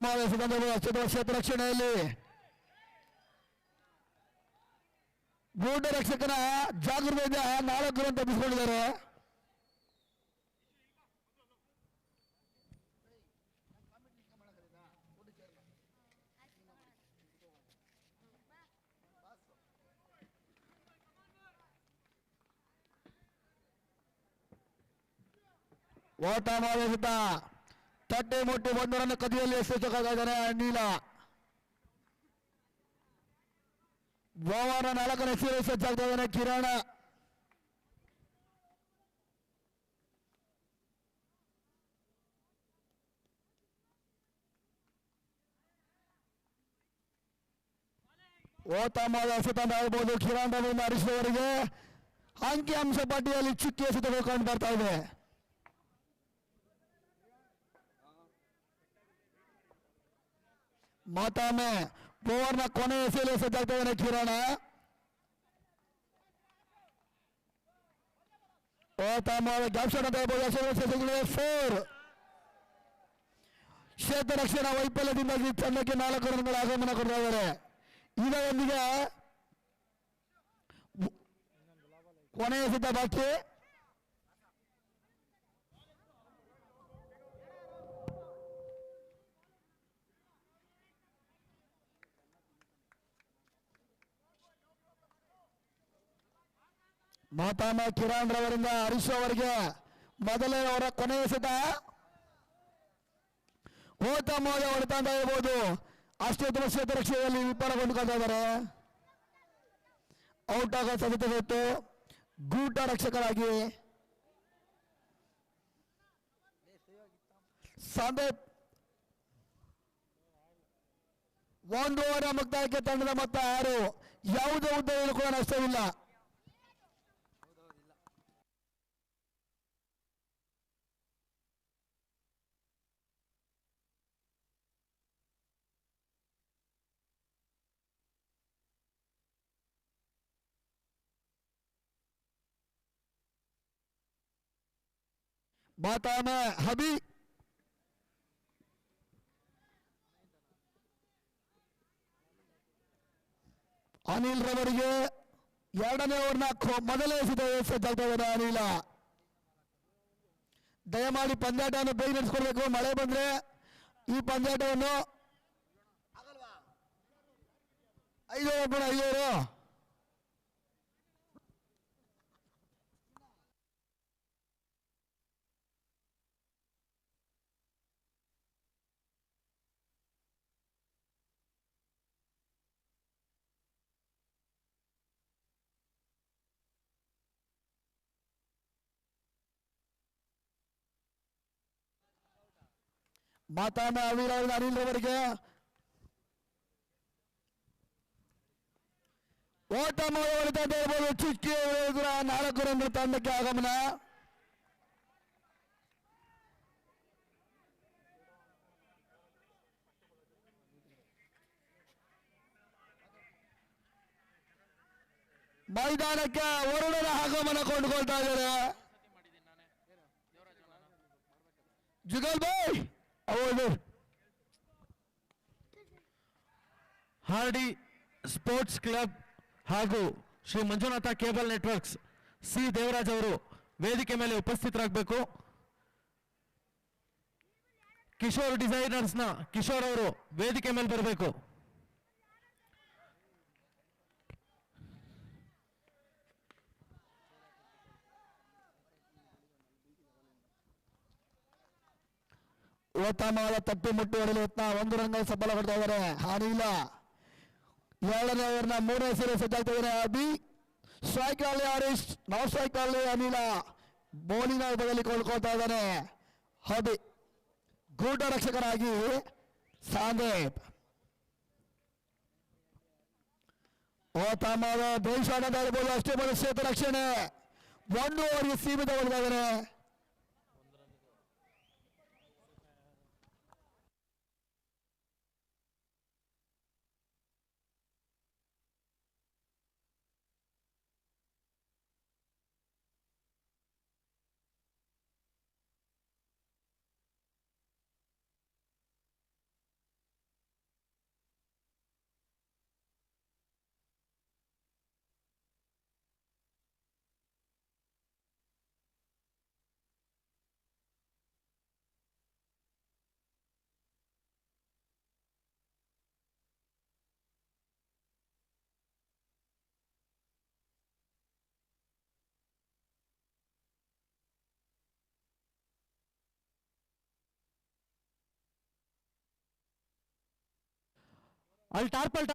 ಕ್ಷೇತ್ರ ರಕ್ಷಣೆಯಲ್ಲಿ ಗೂಢ ರಕ್ಷಕನ ಜಾಗೃತಿಯಿಂದ 4 ರನ್ ತಪ್ಪಿಸಿಕೊಂಡಿದ್ದಾರೆ. ಓಟ ಮಾಡುತ್ತ ತಟ್ಟೆ ಮುಟ್ಟಿ 1 ರನ್ ಕದಿಯಲ್ಲಿ ಎಸೆತಕ್ಕಾಗಿದ್ದಾರೆ ಅನಿಲ. ಓವರ್ 4ನೇ ಸೀರೆ ಸಜ್ಜಾಗ್ತಾ ಇದ್ದಾನೆ ಕಿರಣ. ಓಟ ಮಾಡುವ ಎಸೆತ ಆಗ್ಬೋದು ಕಿರಣ್ ರವರಿಂದ ಹರೀಶ್ ಅವರಿಗೆ ಅಂಕಿ ಅಂಶ ಪಟ್ಟಿಯಲ್ಲಿ ಚುಕ್ಕಿ ಎಸೆತಗಳು ಕಂಡು ಬರ್ತಾ ಇದೆ. ಮತ್ತೊಮ್ಮೆ ಓವರ್ನ ಕೊನೆಯ ಎಸೆಯಲು ಸಜ್ಜಾಗ್ತಾ ಇದ್ದಾನೆ ಕಿರಣ. ಗ್ಯಾಪ್ ಶಾಟ್ ಅಂತ ಹೇಳ್ಬೋದು. 4 ಕ್ಷೇತ್ರ ರಕ್ಷಣಾ ವೈಫಲ್ಯದಿಂದಾಗಿ ತಂಡಕ್ಕೆ 4 ರನ್ಗಳ ಆಗಮನ ಕೊಡ್ತಾ ಇದ್ದಾರೆ. ಇದರೊಂದಿಗೆ ಕೊನೆಯ ಎಸೆತ ಬಾಕಿ. ಮತ್ತೊಮ್ಮೆ ಕಿರಣ್ ರವರಿಂದ ಹರೀಶ್ ಅವರಿಗೆ ಮೊದಲನೇ ಅವರ ಕೊನೆಯ ಎಸೆತ. ಓತಮೋದ ಹೊಡೆತ ಅಂತ ಹೇಳ್ಬೋದು. ಅಷ್ಟೊತ್ತಮ ಕ್ಷೇತ್ರ ರಕ್ಷಣೆಯಲ್ಲಿ ವಿಫಲಗೊಂಡುಕೊಳ್ತಾ ಇದ್ದಾರೆ. ಔಟ್ ಆಗೋ ಸಾಧ್ಯತೆ ಇತ್ತು ಗೂಟ ರಕ್ಷಕರಾಗಿ. ಸಂದೀಪ್ 1 ಓವರ್ ಮುಕ್ತಾಯಕ್ಕೆ ತಂಡದ ಮೊತ್ತ 6. ಯಾವುದೇ ಉದ್ದದಲ್ಲಿ ಕೂಡ ನಷ್ಟವಿಲ್ಲ. ಮತ್ತೊಮ್ಮೆ ಹಬಿ ಅನಿಲ್ ರವರಿಗೆ 2ನೇ ಓವರ್ನ ಮೊದಲೇ ಸಜ್ಜಾಗ್ತಾ ಇದ್ದಾರೆ ಅನಿಲ. ದಯಮಾಡಿ ಪಂದ್ಯಾಟವನ್ನು ಬೇಗ ನಡೆಸ್ಕೊಡ್ಬೇಕು. ಮಳೆ ಬಂದ್ರೆ ಈ ಪಂದ್ಯಾಟವನ್ನು 5 ಓವರ್ 5 ಓವರ್. ಮತ್ತೊಮ್ಮೆ ಅನಿಲ್ ರವರಿಗೆ ಓಟ ಹೊಡೆತ ಅಂತ ಹೇಳ್ಬೋದು. ಚುಕ್ಕಿ 4 ರನ್ ತಂಡಕ್ಕೆ ಆಗಮನ. ಮೈದಾನಕ್ಕೆ ವರುಣನ ಆಗಮನ ಕೊಂಡುಕೊಳ್ತಾ ಇದ್ದಾರೆ. ಜುಗಲ್ ಬಾಯ್ ಹೌದು. ಹಾರ್ಡಿ ಸ್ಪೋರ್ಟ್ಸ್ ಕ್ಲಬ್ ಹಾಗೂ Shri Manjunatha cable networks C Devaraj ಅವರು ವೇದಿಕೆ ಮೇಲೆ ಉಪಸ್ಥಿತರಾಗಬೇಕು. ಕಿಶೋರ್ ಡಿಸೈನರ್ಸ್ನ ಕಿಶೋರ್ ಅವರು ವೇದಿಕೆ ಮೇಲೆ ಬರಬೇಕು. ಓತಮಾಲ ತಪ್ಪಿ ಮುಟ್ಟಿ ಹೊಡೆಯಲು ಯತ್ನ 1 ರನ್ ಸಫಲ ಕೊಡ್ತಾ ಇದ್ದಾರೆ ಅನಿಲ. 2ನೇ ಓವರ್ನ 3ನೇ ಸೀರೆ ಸಜ್ಜಾಗ್ತಾ ಇದ್ದಾರೆ ಅಭಿ. ಸ್ಟ್ರೈಕ್ ಅಲ್ಲಿ ಹರೀಶ್, ನಾನ್ ಸ್ಟ್ರೈಕ್ ಅಲ್ಲಿ ಅನಿಲ. ಬೌಲಿಂಗ್ ವಿಭಾಗದಲ್ಲಿ ಕೊಂಡ್ಕೊಳ್ತಾ ಇದ್ದಾನೆ ಅಭಿ. ಗೂಢ ರಕ್ಷಕರಾಗಿ ಸಂದೀಪ್. ಓತಮಾಲ ಬೇಷಾಟ ಅಂತ ಹೇಳ್ಬೋದು. ಅಷ್ಟೇ ಬಡ ಕ್ಷೇತ್ರ ರಕ್ಷಣೆ 1 ಓವರ್ಗೆ ಸೀಮಿತಗೊಳ್ತಾ ಇದ್ದಾರೆ. ಅಲ್ಲಿ ಟಾರ್ಪಲ್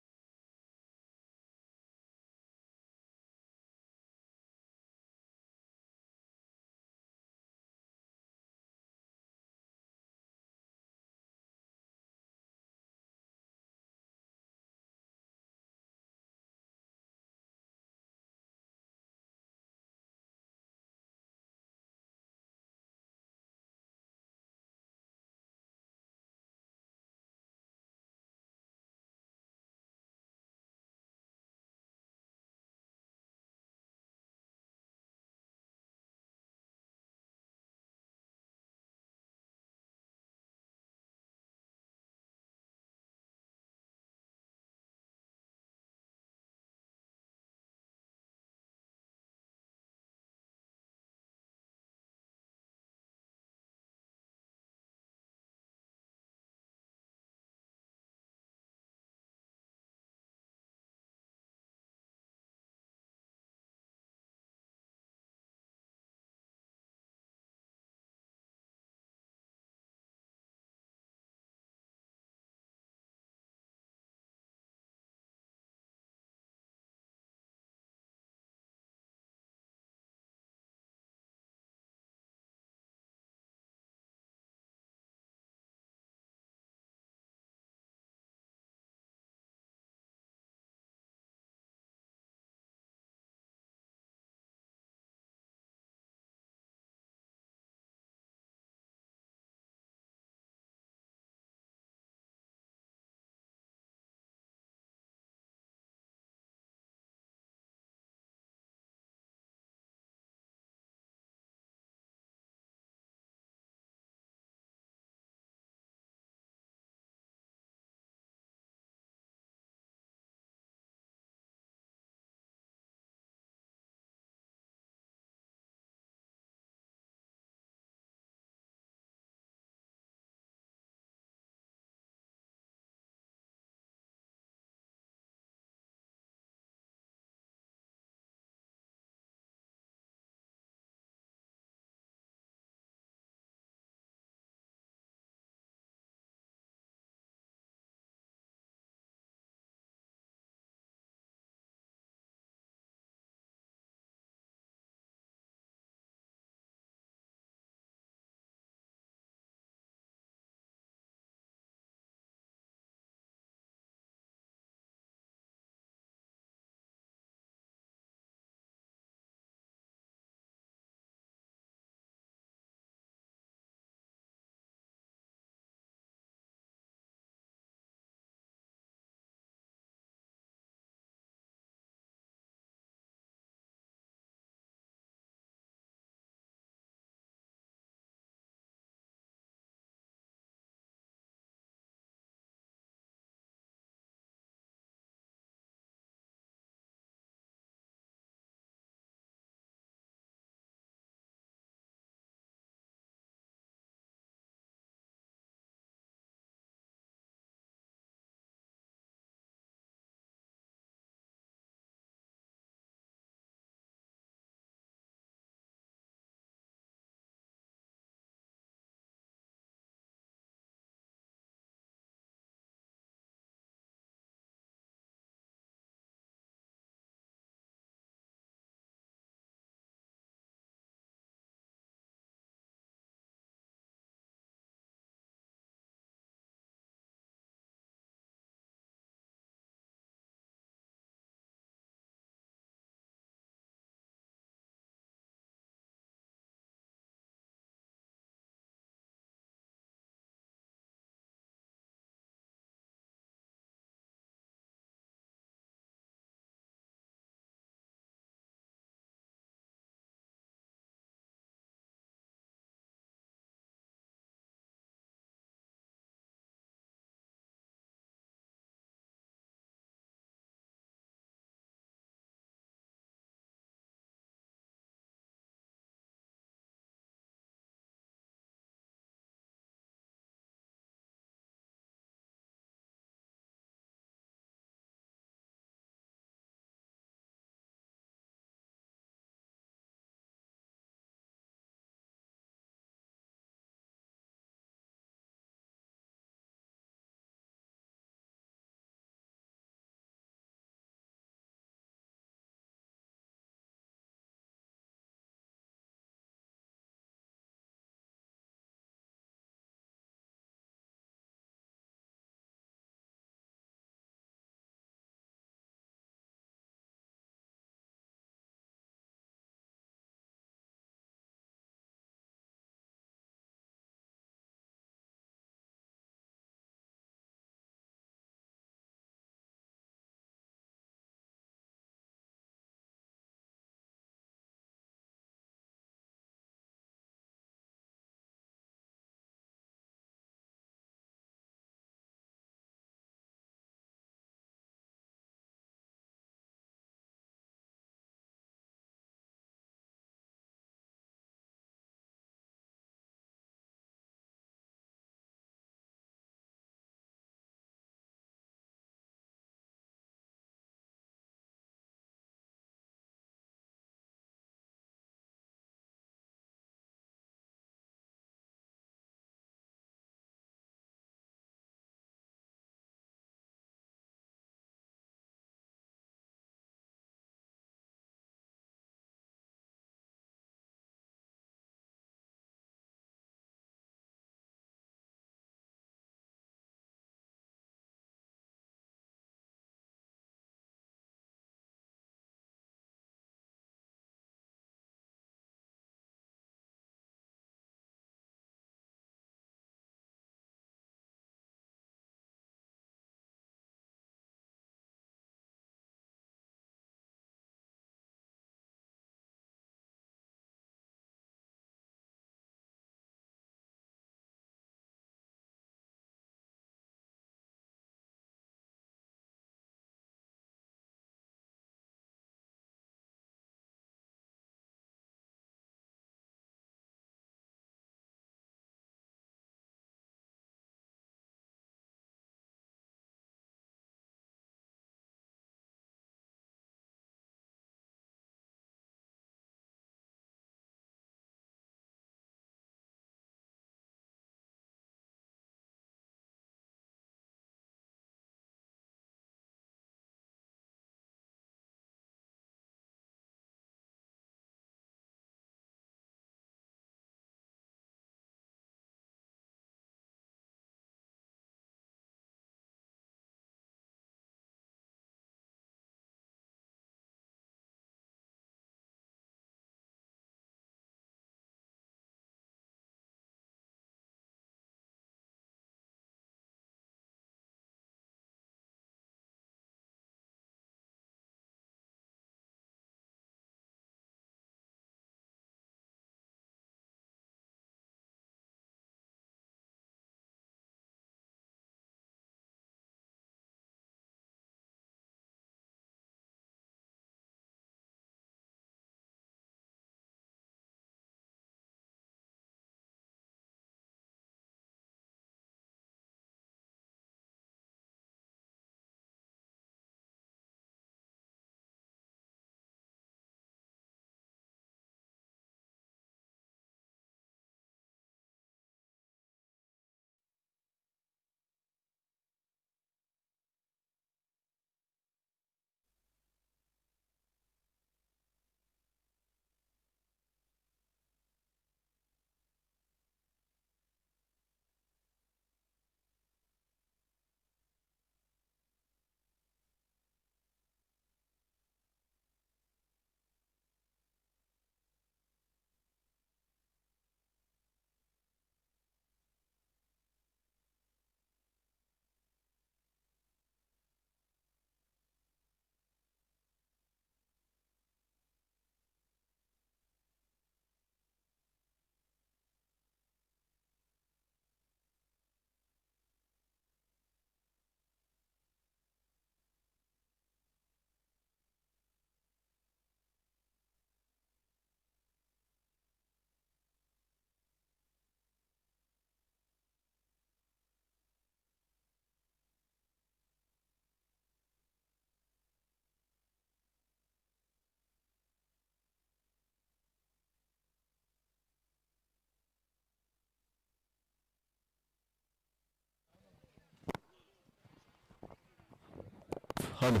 ಹಲೋ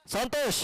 ಸಂತೋಷ್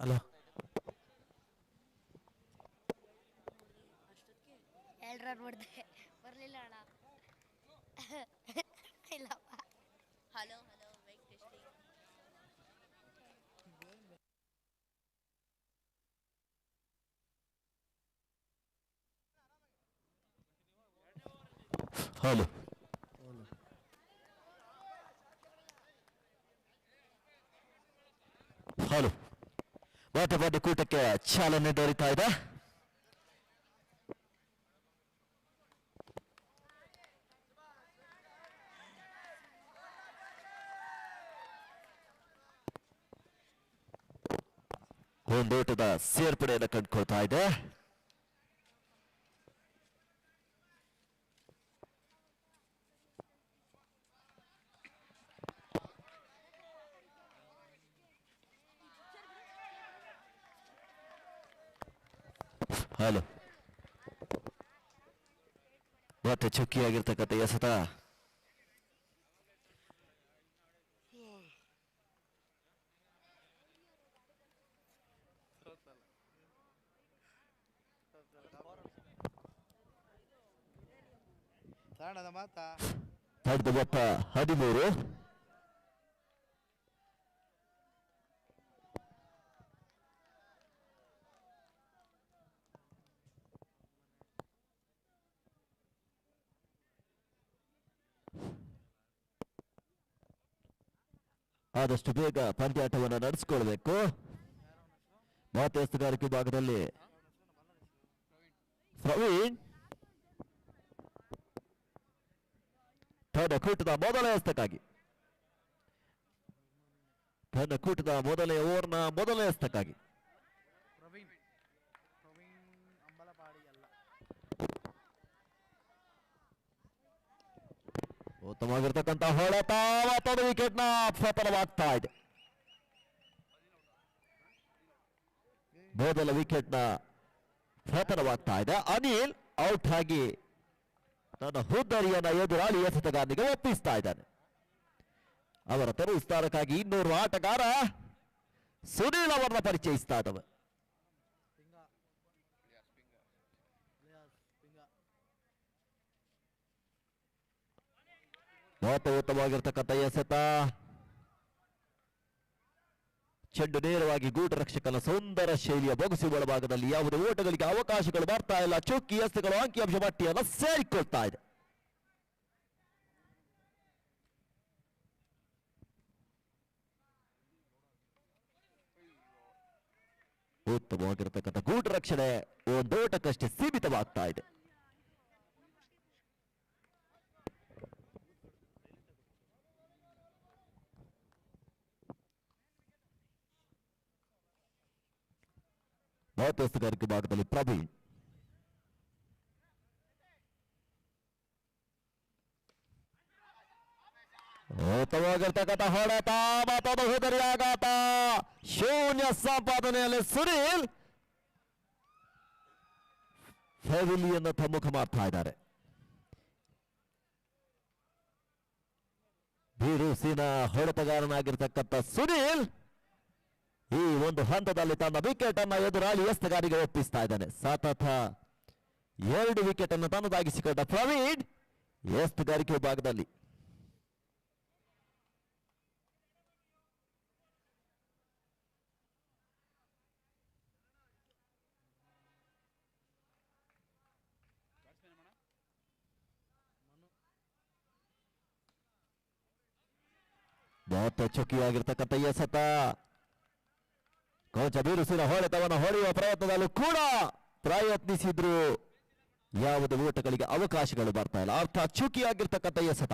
ಹಲೋ 2 ರನ್ ಹೊಡೆದೆ ಬರಲಿಲ್ಲ ಅಣ್ಣ ಇಲ್ಲಪ್ಪ hello hello mic testing hello hello ಮತ್ತೆ ಕೂಟಕ್ಕೆ ಚಾಲನೆ ದೊರೀತಾ ಇದೆ. ಒಂದೋಟದ ಸೇರ್ಪಡೆಯನ್ನು ಕಂಡುಕೊಳ್ತಾ ಇದೆ. ಹಲೋ ಮತ್ತೆ ಚುಕ್ಕಿಯಾಗಿರ್ತಕ್ಕಂಥ ಎಸೆತ ಪಡೆದ ಮೊತ್ತ 13. ಆದಷ್ಟು ಬೇಗ ಪಂದ್ಯಾಟವನ್ನು ನಡೆಸಿಕೊಳ್ಬೇಕು. ಮತ್ತೆ ಎಸ್ತುಗಾರಿಕೆ ಭಾಗದಲ್ಲಿ ಪ್ರವೀಣ್ ತನ್ನ ಕೂಟದ ಮೊದಲ ಎಸ್ತಕ್ಕಾಗಿ ಓವರ್ನ ಮೊದಲ ಎಸ್ತಕ್ಕಾಗಿ ಉತ್ತಮವಾಗಿರ್ತಕ್ಕಂಥ ಹೊಡೆತ ಮತ್ತೊಂದು ವಿಕೆಟ್ನ ಪತನವಾಗ್ತಾ ಇದೆ. ಮೊದಲ ವಿಕೆಟ್ನ ಪತನವಾಗ್ತಾ ಇದೆ. ಅನಿಲ್ ಔಟ್ ಆಗಿ ತನ್ನ ಹುದ್ದರಿಯನ್ನ ಎದುರಾಳಿ ಎಸೆತಗಾರನಿಗೆ ಒಪ್ಪಿಸ್ತಾ ಇದ್ದಾನೆ. ಅವರ ತೆರವು ಸ್ಥಾನಕ್ಕಾಗಿ ಇನ್ನೂರು ಆಟಗಾರ ಸುನೀಲ್ ಅವರನ್ನ ಪರಿಚಯಿಸ್ತಾ ಇದ್ದಾವೆ. ಮತ್ತೆ ಉತ್ತಮವಾಗಿರ್ತಕ್ಕಂಥ ಎಸೆತ, ಚೆಂಡು ನೇರವಾಗಿ ಗೂಟ ರಕ್ಷಕನ ಸುಂದರ ಶೈಲಿಯ ಬೊಗಸು ಒಳಭಾಗದಲ್ಲಿ ಯಾವುದೇ ಓಟಗಳಿಗೆ ಅವಕಾಶಗಳು ಬರ್ತಾ ಇಲ್ಲ. ಚುಕ್ಕಿ ಎಸೆತಗಳು ಅಂಕಿಅಂಶ ಪಟ್ಟಿಯನ್ನು ಸೇರಿಕೊಳ್ತಾ ಇದೆ. ಉತ್ತಮವಾಗಿರ್ತಕ್ಕಂಥ ಗೂಟ ರಕ್ಷಣೆ ಒಂದೋಟಕ್ಕಷ್ಟೇ ಸೀಮಿತವಾಗ್ತಾ ಇದೆ. ಮಹತ್ವಸ್ತಗಾರಿಕೆ ಭಾಗದಲ್ಲಿ ಪ್ರವೀಣ್ ಉತ್ತಮವಾಗಿರ್ತಕ್ಕಂಥ ಹೊಡೆತ ಮತ್ತೊಂದು ಹುದರಿ ಆಘಾತ. ಶೂನ್ಯ ಸಂಪಾದನೆಯಲ್ಲಿ ಸುನೀಲ್ ಫೆವಿಲಿಯನ್ ತಮ್ಮುಖ ಮಾಡ್ತಾ ಇದ್ದಾರೆ. ಬಿರುಸಿನ ಹೊಡೆತಗಾರನಾಗಿರ್ತಕ್ಕಂಥ ಸುನೀಲ್ ಈ ಒಂದು ಹಂತದಲ್ಲಿ ತನ್ನ ವಿಕೆಟ್ ಅನ್ನ ಎದುರಾಳಿ ಎಸ್ತಗಾರಿಗೆ ಒಪ್ಪಿಸ್ತಾ ಇದ್ದಾನೆ. ಸತತ 2 ವಿಕೆಟ್ ಅನ್ನು ತನ್ನದಾಗಿಸಿಕೊಂಡ ಪ್ರವೀಣ್ ಎಸ್ತಗಾರಿಕೆ ಭಾಗದಲ್ಲಿ ಮತ್ತೆ ಚುಕ್ಕಿಯಾಗಿರ್ತಕ್ಕಂಥ ಎಸೆತ ಕೊಂಚ ಬಿರುಸಿನ ಹೊಡೆತವನ್ನು ಹೊಡೆಯುವ ಪ್ರಯತ್ನದಲ್ಲೂ ಕೂಡ ಪ್ರಯತ್ನಿಸಿದ್ರು ಯಾವುದೇ ಓಟಗಳಿಗೆ ಅವಕಾಶಗಳು ಬರ್ತಾ ಇಲ್ಲ. ಅರ್ಥ ಚುಕ್ಕಿಯಾಗಿರ್ತಕ್ಕಂಥ ಎಸೆತ.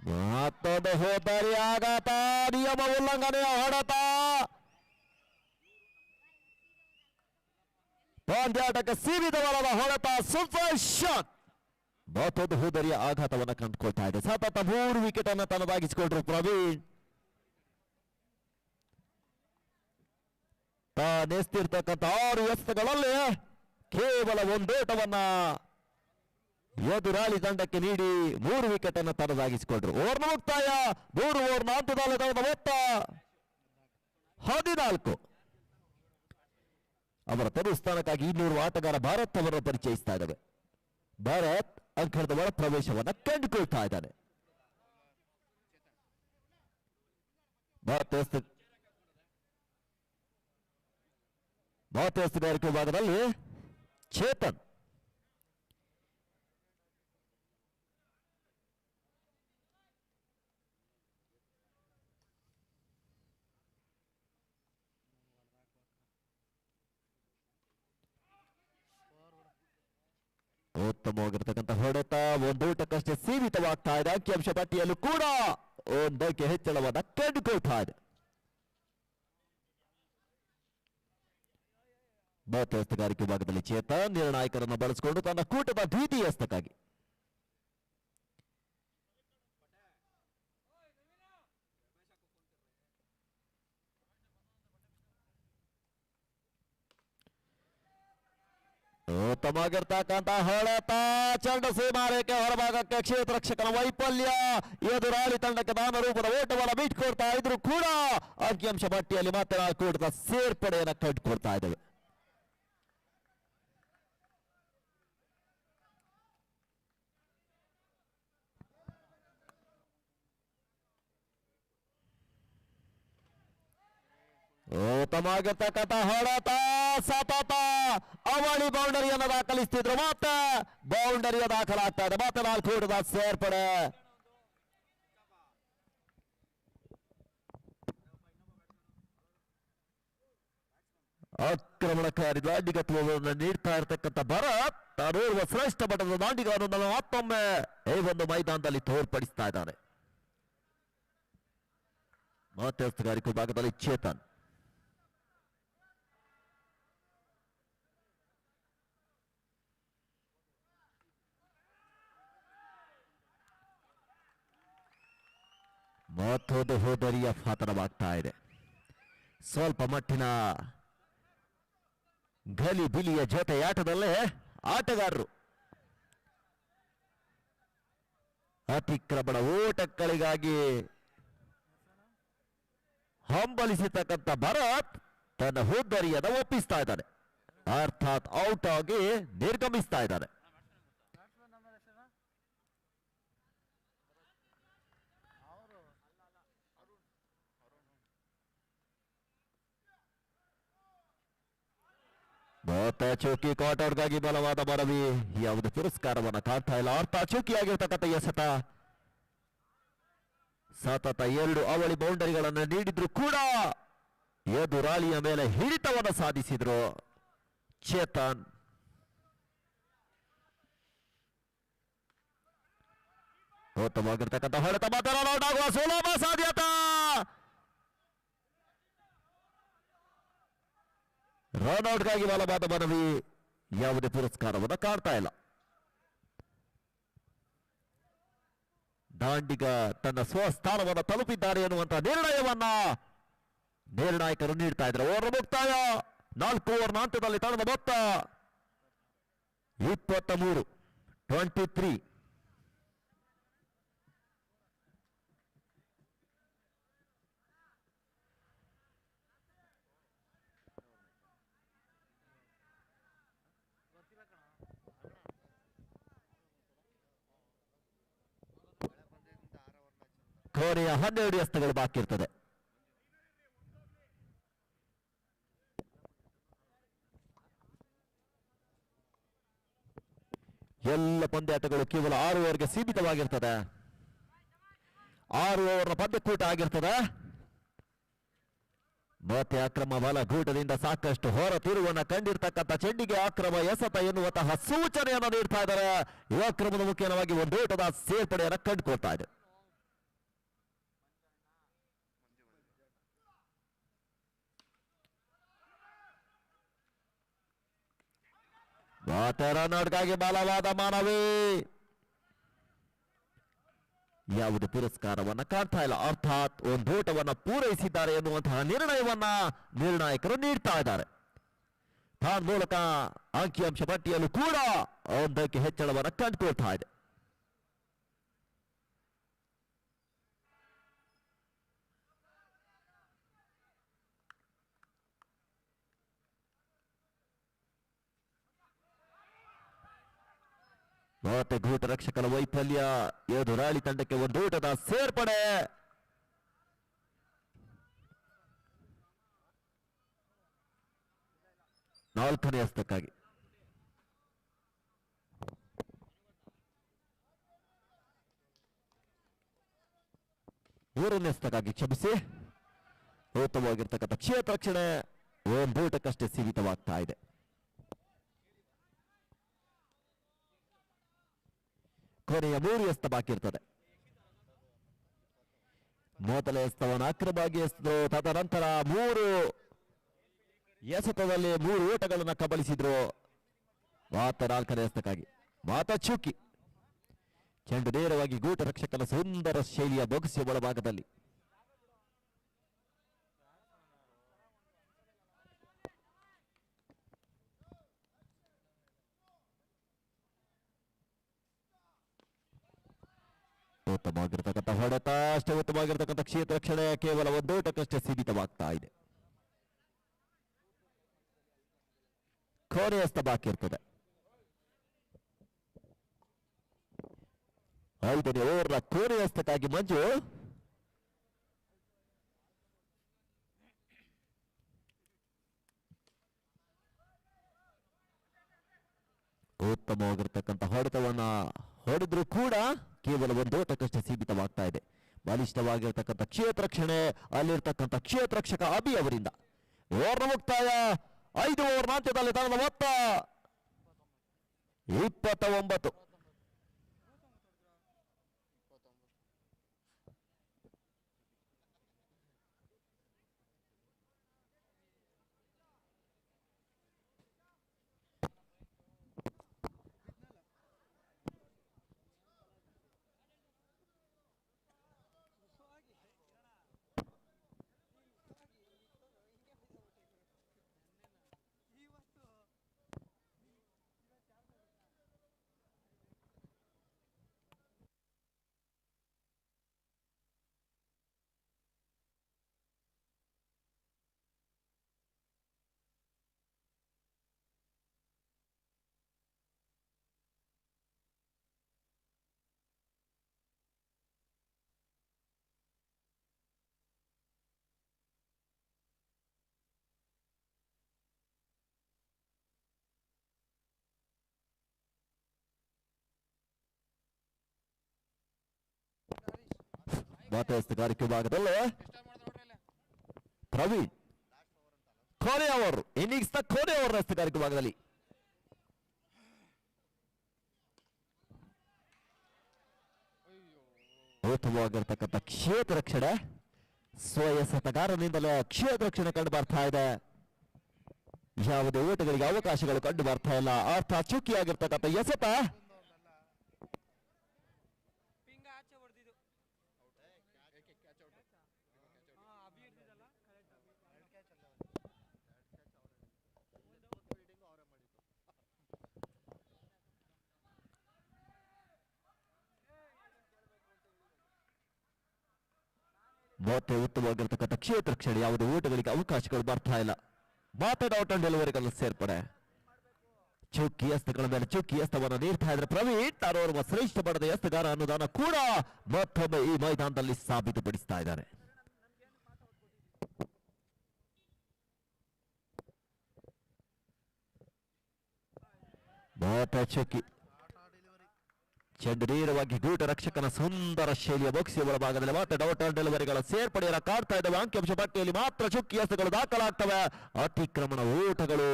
ಮತ್ತೊಂದು ಹೋದರಿ ಆಘಾತ, ನಿಯಮ ಉಲ್ಲಂಘನೆಯ ಹೊಡೆತ. ಪಂದ್ಯಾಟಕ್ಕೆ ಸೀಮಿತವಲ್ಲದ ಹೊಡೆತ, ಸೂಪರ್ ಶಾಟ್. ಮತ್ತೊಂದು ಹೋದರಿಯ ಆಘಾತವನ್ನು ಕಂಡುಕೊಳ್ತಾ ಇದೆ. ಸತತ 3 ವಿಕೆಟ್ ಅನ್ನು ತನ್ನದಾಗಿಸಿಕೊಂಡ್ರು ಪ್ರವೀಣ್. ತಾನೆಸ್ತಿರ್ತಕ್ಕಂಥ 6 ಎಸೆತಗಳಲ್ಲಿ ಕೇವಲ ಒಂದೋಟವನ್ನ ಎದುರಾಳಿ ತಂಡಕ್ಕೆ ನೀಡಿ 3 ವಿಕೆಟ್ ಅನ್ನು ತನ್ನದಾಗಿಸಿಕೊಂಡ್ರು. ಓವರ್ನ ಮುಕ್ತಾಯ. 3 ಓವರ್ನ ಹಂತದಲ್ಲಿ ತನ್ನ ಮೊತ್ತ 14. ಅವರ ತೆರವು ಸ್ಥಾನಕ್ಕಾಗಿ 200 ಆಟಗಾರ ಭಾರತ್ ಅವರನ್ನು ಪರಿಚಯಿಸ್ತಾ ಇದ್ದಾರೆ. ಭಾರತ್ ಅಂಕಣದ ಒಳ ಪ್ರವೇಶವನ್ನ ಕಂಡುಕೊಳ್ತಾ ಇದ್ದಾನೆ. ಮಹತ್ವಗಾರಿಕೆ ವಿಭಾಗದಲ್ಲಿ ಚೇತನ್. ಉತ್ತಮವಾಗಿರ್ತಕ್ಕಂಥ ಹೊಡೆತ, ಒಂದೋಟಕ್ಕಷ್ಟೇ ಸೀಮಿತವಾಗ್ತಾ ಇದೆ. ಅಂಕಿಅಂಶ ಪಟ್ಟಿಯಲ್ಲೂ ಕೂಡ ಒಂದಕ್ಕೆ ಹೆಚ್ಚಳವನ್ನ ಕಂಡುಕೊಳ್ತಾ ಇದೆ. ಮಹತ್ವಗಾರಿಕೆ ವಿಭಾಗದಲ್ಲಿ ಚೇತನ್ ನಿರ್ಣಾಯಕರನ್ನು ಬಳಸಿಕೊಂಡು ತನ್ನ ಕೂಟದ ದ್ವಿತೀಯ ಹಸ್ತಕ್ಕಾಗಿ ಉತ್ತಮವಾಗಿರ್ತಕ್ಕಂಥ ಹೊಡೆತ, ಚೆಂಡು ಸೀಮಾರೇಖೆ ಹೊರಭಾಗಕ್ಕೆ ಕ್ಷೇತ್ರ ರಕ್ಷಕನ ವೈಫಲ್ಯ. ಎದುರಾಳಿ ತಂಡಕ್ಕೆ ನಾಮರೂಪದ ಓಟವನ್ನು ಬಿಟ್ಕೊಡ್ತಾ ಇದ್ರು ಕೂಡ ಅಂಕಿಅಂಶ ಪಟ್ಟಿಯಲ್ಲಿ ಮತ್ತೆ ನಾವು ಕೂಟದ ಸೇರ್ಪಡೆಯನ್ನು ಕಂಡುಕೊಳ್ತಾ ಇದ್ದೇವೆ. ಉತ್ತಮವಾಗಿರ್ತಕ್ಕಂಥ ಹೊಡೆತ, ಸತತ ಅವಳಿ ಬೌಂಡರಿಯನ್ನು ದಾಖಲಿಸ್ತಿದ್ರು. ಮತ್ತೆ ಬೌಂಡರಿಯ ದಾಖಲಾಗ್ತಾ ಇದೆ. ಮತ್ತೆ 4 ಕೂಟದ ಸೇರ್ಪಡೆ. ಆಕ್ರಮಣಕಾರಿ ದಾಂಡಿಗತ್ವವನ್ನು ನೀಡ್ತಾ ಇರತಕ್ಕಂಥ ಭಾರತ್ ತಾನೋರ್ವ ಶ್ರೇಷ್ಠ ಮಟ್ಟದ ದಾಂಡಿಗರನ್ನು ಮತ್ತೊಮ್ಮೆ ಈ ಒಂದು ಮೈದಾನದಲ್ಲಿ ತೋರ್ಪಡಿಸ್ತಾ ಇದ್ದಾನೆ. ಮಧ್ಯಸ್ಥಗಾರಿಕೆ ಭಾಗದಲ್ಲಿ ಚೇತನ್. ಮತ್ತೊಂದು ಹೋದರಿಯ ಪತನವಾಗ್ತಾ ಇದೆ. ಸ್ವಲ್ಪ ಮಟ್ಟಿನ ಗಲಿ ಬಿಲಿಯ ಜೊತೆಯಾಟದಲ್ಲೇ ಆಟಗಾರರು ಅತಿಕ್ರಮಣ ಓಟಗಳಿಗಾಗಿ ಹಂಬಲಿಸತಕ್ಕಂಥ ಭಾರತ್ ತನ್ನ ಹೋದರಿಯನ್ನು ಒಪ್ಪಿಸ್ತಾ ಇದ್ದಾನೆ. ಅರ್ಥಾತ್ ಔಟ್ ಆಗಿ ನಿರ್ಗಮಿಸ್ತಾ ಇದ್ದಾನೆ. ಮತ್ತೆ ಚೌಕಿ ಕಾಟೌಟ್ಗಾಗಿ ಬಲವಾದ ಮನವಿ. ಯಾವುದೇ ಪುರಸ್ಕಾರವನ್ನು ಕಾಣ್ತಾ ಇಲ್ಲ. ಅರ್ಥ ಚೌಕಿಯಾಗಿರ್ತಕ್ಕಂಥ ಎಸೆತ. ಸತತ 2 ಅವಳಿ ಬೌಂಡರಿಗಳನ್ನು ನೀಡಿದ್ರು ಕೂಡ ಎದುರಾಳಿಯ ಮೇಲೆ ಹಿಡಿತವನ್ನು ಸಾಧಿಸಿದ್ರು ಚೇತನ್. ಉತ್ತಮವಾಗಿರ್ತಕ್ಕಂಥ ಹೊಡೆತ, ಮಾತ್ರ ಔಟ್ ಆಗುವ ಸುಲಭ ಸಾಧ್ಯತೆ. ರನ್ಔಟ್ಗಾಗಿ ಬಲವಾದ ಮನವಿ. ಯಾವುದೇ ಪುರಸ್ಕಾರವನ್ನು ಕಾಣ್ತಾ ಇಲ್ಲ. ದಾಂಡಿಗ ತನ್ನ ಸ್ವಸ್ಥಾನವನ್ನು ತಲುಪಿದ್ದಾರೆ ಎನ್ನುವಂತಹ ನಿರ್ಣಯವನ್ನ ನಿರ್ಣಾಯಕರು ನೀಡ್ತಾ ಇದ್ದಾರೆ. ಓವರ್ ಮುಕ್ತಾಯ. 4 ಓವರ್ನ ಹಂತದಲ್ಲಿ ತಂಡದ ಮೊತ್ತ 23. ಕೊನೆಯ 12 ಎಸೆತಗಳು ಬಾಕಿ ಇರ್ತದೆ. ಎಲ್ಲ ಪಂದ್ಯಾಟಗಳು ಕೇವಲ 6 ಓವರ್ಗೆ ಸೀಮಿತವಾಗಿರ್ತದೆ. 6 ಓವರ್ನ ಪಂದ್ಯಕೂಟ ಆಗಿರ್ತದೆ. ಮತ್ತೆ ಅಕ್ರಮ ಬಲಗೂಟದಿಂದ ಸಾಕಷ್ಟು ಹೊರ ತಿರುವನ್ನ ಕಂಡಿರ್ತಕ್ಕಂಥ ಚೆಂಡಿಗೆ ಅಕ್ರಮ ಎಸೆತ ಎನ್ನುವಂತಹ ಸೂಚನೆಯನ್ನು ನೀಡ್ತಾ ಇದ್ದಾರೆ. ಈ ಅಕ್ರಮದ ಮುಖ್ಯವಾಗಿ ಒಂದು ಓಟದ ಸೇರ್ಪಡೆಯನ್ನು ಕಂಡುಕೊಳ್ತಾ ಇದೆ. ರನ್ಔಟ್ಗಾಗಿ ಬಲವಾದ ಮನವಿ. ಯಾವುದೇ ಪುರಸ್ಕಾರವನ್ನ ಕಾಣ್ತಾ ಇಲ್ಲ. ಅರ್ಥಾತ್ ಒಂದು ಓಟವನ್ನ ಪೂರೈಸಿದ್ದಾರೆ ಎನ್ನುವಂತಹ ನಿರ್ಣಯವನ್ನ ನಿರ್ಣಾಯಕರು ನೀಡ್ತಾ ಇದ್ದಾರೆ. ಮೂಲಕ ಅಂಕಿಅಂಶ ಪಟ್ಟಿಯಲ್ಲೂ ಕೂಡ ಒಂದಕ್ಕೆ ಹೆಚ್ಚಳವನ್ನು ಕಂಡುಕೊಳ್ತಾ ಇದೆ. ಮತ್ತೆ ಗೂಟ ರಕ್ಷಕರ ವೈಫಲ್ಯ, ಎದುರಾಳಿ ತಂಡಕ್ಕೆ ಒಂದು ಓಟದ ಸೇರ್ಪಡೆ. ನಾಲ್ಕನೇ ಹಸ್ತಕ್ಕಾಗಿ ಮೂರನೇ ಹಸ್ತಕ್ಕಾಗಿ ಕ್ಷಮಿಸಿ, ಉತ್ತಮವಾಗಿರ್ತಕ್ಕಂಥ ಕ್ಷೇತ್ರ ರಕ್ಷಣೆ ಒಂದು ಓಟಕ್ಕಷ್ಟೇ ಸೀಮಿತವಾಗ್ತಾ ಇದೆ. ಕೊನೆಯ 3 ಎಸ್ತ ಬಾಕಿ ಇರ್ತದೆ. ಮೊದಲ ಎಸ್ತವನ್ನು ಅಕ್ರಮವಾಗಿ ಎಸೆದ್ರು, ತದನಂತರ 3 ಎಸೆತದಲ್ಲಿ 3 ಓಟಗಳನ್ನು ಕಬಳಿಸಿದ್ರು. ಮಾತ 4ನೇ ಎಸ್ತಕ್ಕಾಗಿ ಮಾತ ಚುಕ್ಕಿ ಚೆಂಡು ನೇರವಾಗಿ ಗೂಟ ರಕ್ಷಕನ ಸುಂದರ ಶೈಲಿಯ ಬೊಗಸೆಯ ಒಳಭಾಗದಲ್ಲಿ. ಉತ್ತಮವಾಗಿರ್ತಕ್ಕಂಥ ಹೊಡೆತ, ಅಷ್ಟೇ ಉತ್ತಮವಾಗಿರ್ತಕ್ಕಂಥ ಕ್ಷೇತ್ರ ರಕ್ಷಣೆ ಕೇವಲ ಒಂದು ಓಟಕ್ಕಷ್ಟೇ ಸೀಮಿತವಾಗ್ತಾ ಇದೆ. ಕೊನೆಯ ಹಸ್ತ ಬಾಕಿ ಇರ್ತದೆ. 5ನೇ ಓವರ್ನ ಕೊನೆಯ ಹಸ್ತಕ್ಕಾಗಿ ಮಂಜು. ಉತ್ತಮವಾಗಿರ್ತಕ್ಕಂಥ ಹೊಡೆತವನ್ನ ಹೊಡೆದ್ರು ಕೂಡ ಕೇವಲ ಒಂದು ಓಟಕ್ಕಷ್ಟೇ ಸೀಮಿತವಾಗ್ತಾ ಇದೆ. ಬಲಿಷ್ಠವಾಗಿರ್ತಕ್ಕಂಥ ಕ್ಷೇತ್ರ ರಕ್ಷಣೆ, ಅಲ್ಲಿರ್ತಕ್ಕಂಥ ಕ್ಷೇತ್ರ ರಕ್ಷಕ ಅಭಿ ಅವರಿಂದ. ಓವರ್ನ ಮುಕ್ತಾಯ. 5 ಓವರ್ ಅಂತ್ಯದಲ್ಲಿ ತನ್ನ ಮೊತ್ತ 29. ಮಾತೇಸ್ತಗಾರಿಕೆ ಭಾಗದಲ್ಲಿ ಪ್ರವೀಣ್ ಕೊನೆ ಓವರ್, ಇನ್ನಿಂಗ್ಸ್ ನ ಕೊನೆ ಓವರ್ ಹಸ್ತಗಾರಿಕೆ ಭಾಗದಲ್ಲಿ ಉತ್ತಮವಾಗಿರ್ತಕ್ಕಂಥ ಕ್ಷೇತ್ರ ರಕ್ಷಣೆ, ಸ್ವಯಸತಗಾರನಿಂದಲೇ ಕ್ಷೇತ್ರ ರಕ್ಷಣೆ ಕಂಡು ಬರ್ತಾ ಇದೆ. ಯಾವುದೇ ಓಟಗಳಿಗೆ ಅವಕಾಶಗಳು ಕಂಡು ಬರ್ತಾ ಇಲ್ಲ. ಅರ್ಥಾತ್ ಚುಕ್ಕಿಯಾಗಿರ್ತಕ್ಕಂಥ ಎಸೆತ ಮತ್ತೆ ಉತ್ತಮವಾಗಿರ್ತಕ್ಕಂಥ ಕ್ಷೇತ್ರ ರಕ್ಷಣೆ, ಯಾವುದೇ ಓಟಗಳಿಗೆ ಅವಕಾಶಗಳು ಬರ್ತಾ ಇಲ್ಲ. ಮಾತಾಡ ಔಟ್ ಅಂಡ್ ಡೆಲಿವರಿಗಳ ಸೇರ್ಪಡೆ. ಚುಕ್ಕಿ ಎಸ್ತಗಳ ಮೇಲೆ ಚುಕ್ಕಿ ಎಸ್ತವನ್ನು ನೀಡ್ತಾ ಇದ್ರೆ ಪ್ರವೀಣ್ ತಾನೋರ್ವ ಶ್ರೇಷ್ಠ ಬಡದ ಎಸ್ತಗಾರ ಅನ್ನೋದನ್ನ ಕೂಡ ಮತ್ತೊಮ್ಮೆ ಈ ಮೈದಾನದಲ್ಲಿ ಸಾಬೀತುಪಡಿಸ್ತಾ ಇದ್ದಾರೆ. ಮತ್ತೆ ಚುಕ್ಕಿ ಚೆಂಡು ನೇರವಾಗಿ ಗೂಟ ರಕ್ಷಕನ ಸುಂದರ ಶೈಲಿಯ ಬಾಕ್ಸಿಯ ಒಳಭಾಗದಲ್ಲಿ ಮಾತ್ರ ಡೌಟರ್ ಡೆಲಿವರಿಗಳ ಸೇರ್ಪಡೆಯನ್ನು ಕಾಡ್ತಾ ಇದ್ದಾವೆ. ಅಂಕಿಅಂಶ ಪಟ್ಟಿಯಲ್ಲಿ ಮಾತ್ರ ಚುಕ್ಕಿ ಎಸೆಗಳು ದಾಖಲಾಗ್ತವೆ. ಅತಿಕ್ರಮಣ ಓಟಗಳು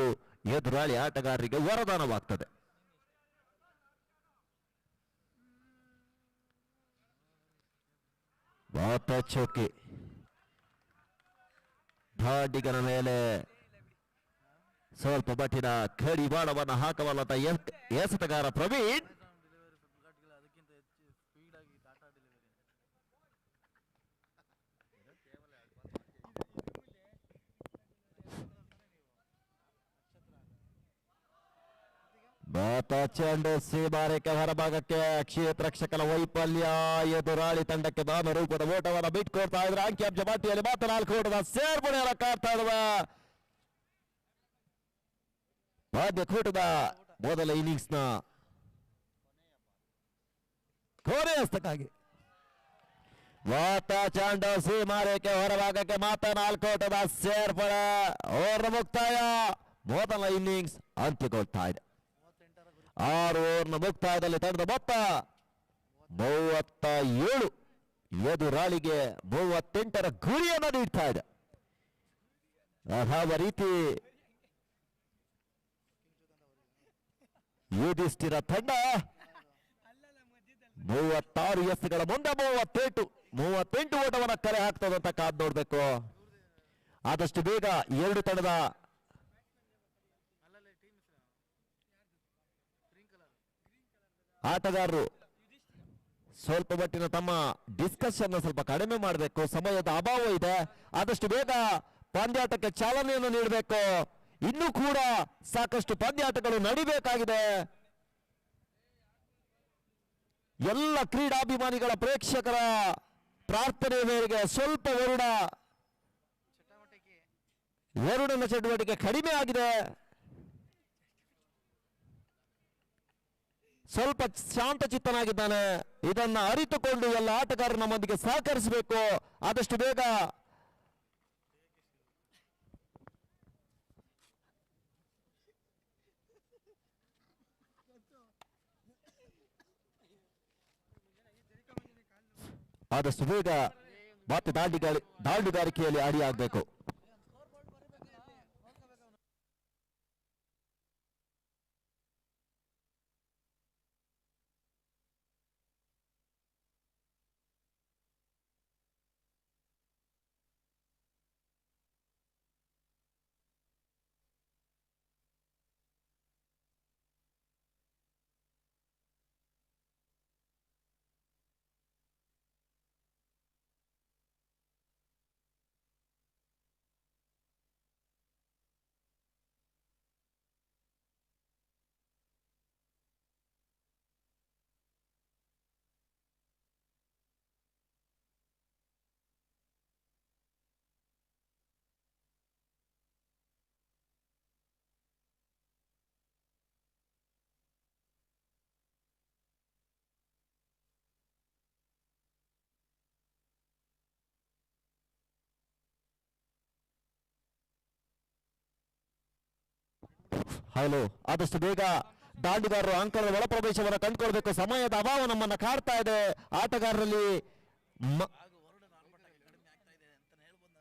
ಎದುರಾಳಿ ಆಟಗಾರರಿಗೆ ವರದಾನವಾಗ್ತದೆ. ಚೌಕಿ ದಾಂಡಿಗನ ಮೇಲೆ ಸ್ವಲ್ಪ ಮಟ್ಟಿನ ಕಡಿವಾಣವನ್ನು ಹಾಕಬಲ್ಲಂತ ಎಸೆತಗಾರ ಪ್ರವೀಣ್. ಚೆಂಡು ಸೀಮಾರೇಖೆ ಹೊರಭಾಗಕ್ಕೆ ಕ್ಷೇತ್ರ ರಕ್ಷಕನ ವೈಫಲ್ಯ ಎದುರಾಳಿ ತಂಡಕ್ಕೆ ನಾಮ ರೂಪದ ಓಟವನ್ನು ಬಿಟ್ಕೊಡ್ತಾ ಇದ್ರೆ. ಅಂಕಿಅಂಶ ಪಟ್ಟಿಯಲ್ಲಿ ಮಾತ್ರ 4 ಓಟದ ಸೇರ್ಪಡೆಯನ್ನು ಕಾಡ್ತಾ ಇರುವ ಬಾಧ್ಯಕೂಟದ ಮೊದಲ ಇನ್ನಿಂಗ್ಸ್ನ ಕೊನೆಯ ಹಸ್ತಕ್ಕಾಗಿ ಚೆಂಡು ಸೀಮಾರೇಖೆ ಹೊರಭಾಗಕ್ಕೆ ಮಾತ್ರ 4 ಓಟದ ಸೇರ್ಪಡೆ. ಓವರ್ ಮುಕ್ತಾಯ. ಮೊದಲ ಇನ್ನಿಂಗ್ಸ್ ಅಂತ್ಯಗೊಳ್ತಾ ಇದೆ. 6 ಓವರ್ನ ಮುಕ್ತಾಯದಲ್ಲಿ ತಂಡದ ಮೊತ್ತ 37. ಎದುರಾಳಿಗೆ 38ರ ಗುರಿಯನ್ನು ನೀಡ್ತಾ ಇದೆ. ಯಾವ ರೀತಿ ಯುಧಿಷ್ಠಿರ ತಂಡ 36 ಎಸ್ಗಳ ಮುಂದೆ 38 ಓಟವನ್ನು ಕರೆ ಹಾಕ್ತದಂತ ಕಾದ್ ನೋಡ್ಬೇಕು. ಆದಷ್ಟು ಬೇಗ ಎರಡು ತಂಡದ ಆಟಗಾರರು ಸ್ವಲ್ಪ ಮಟ್ಟಿನ ತಮ್ಮ ಡಿಸ್ಕಷನ್ ಸ್ವಲ್ಪ ಕಡಿಮೆ ಮಾಡಬೇಕು. ಸಮಯದ ಅಭಾವ ಇದೆ. ಆದಷ್ಟು ಬೇಗ ಪಂದ್ಯಾಟಕ್ಕೆ ಚಾಲನೆಯನ್ನು ನೀಡಬೇಕು. ಇನ್ನೂ ಕೂಡ ಸಾಕಷ್ಟು ಪಂದ್ಯಾಟಗಳು ನಡಿಬೇಕಾಗಿದೆ. ಎಲ್ಲ ಕ್ರೀಡಾಭಿಮಾನಿಗಳ ಪ್ರೇಕ್ಷಕರ ಪ್ರಾರ್ಥನೆ ಮೇರೆಗೆ ಸ್ವಲ್ಪ ವರುಣನ ಚಟುವಟಿಕೆ ಕಡಿಮೆ ಆಗಿದೆ. ಸ್ವಲ್ಪ ಶಾಂತಚಿತ್ತನಾಗಿದ್ದಾನೆ. ಇದನ್ನ ಅರಿತುಕೊಂಡು ಎಲ್ಲ ಆಟಗಾರರು ನಮ್ಮೊಂದಿಗೆ ಸಹಕರಿಸಬೇಕು. ಆದಷ್ಟು ಬೇಗ ಮತ್ತೆ ದಾಂಡುಗಾರಿಕೆಯಲ್ಲಿ ಆಡಿಯಾಗಬೇಕು. ಹೌದು, ಆದಷ್ಟು ಬೇಗ ದಾಂಡುಗಾರರು ಅಂಕಣದ ಒಳಪ್ರವೇಶವನ್ನು ಕಂಡುಕೊಳ್ಬೇಕು. ಸಮಯದ ಅಭಾವ ನಮ್ಮನ್ನ ಕಾಡ್ತಾ ಇದೆ.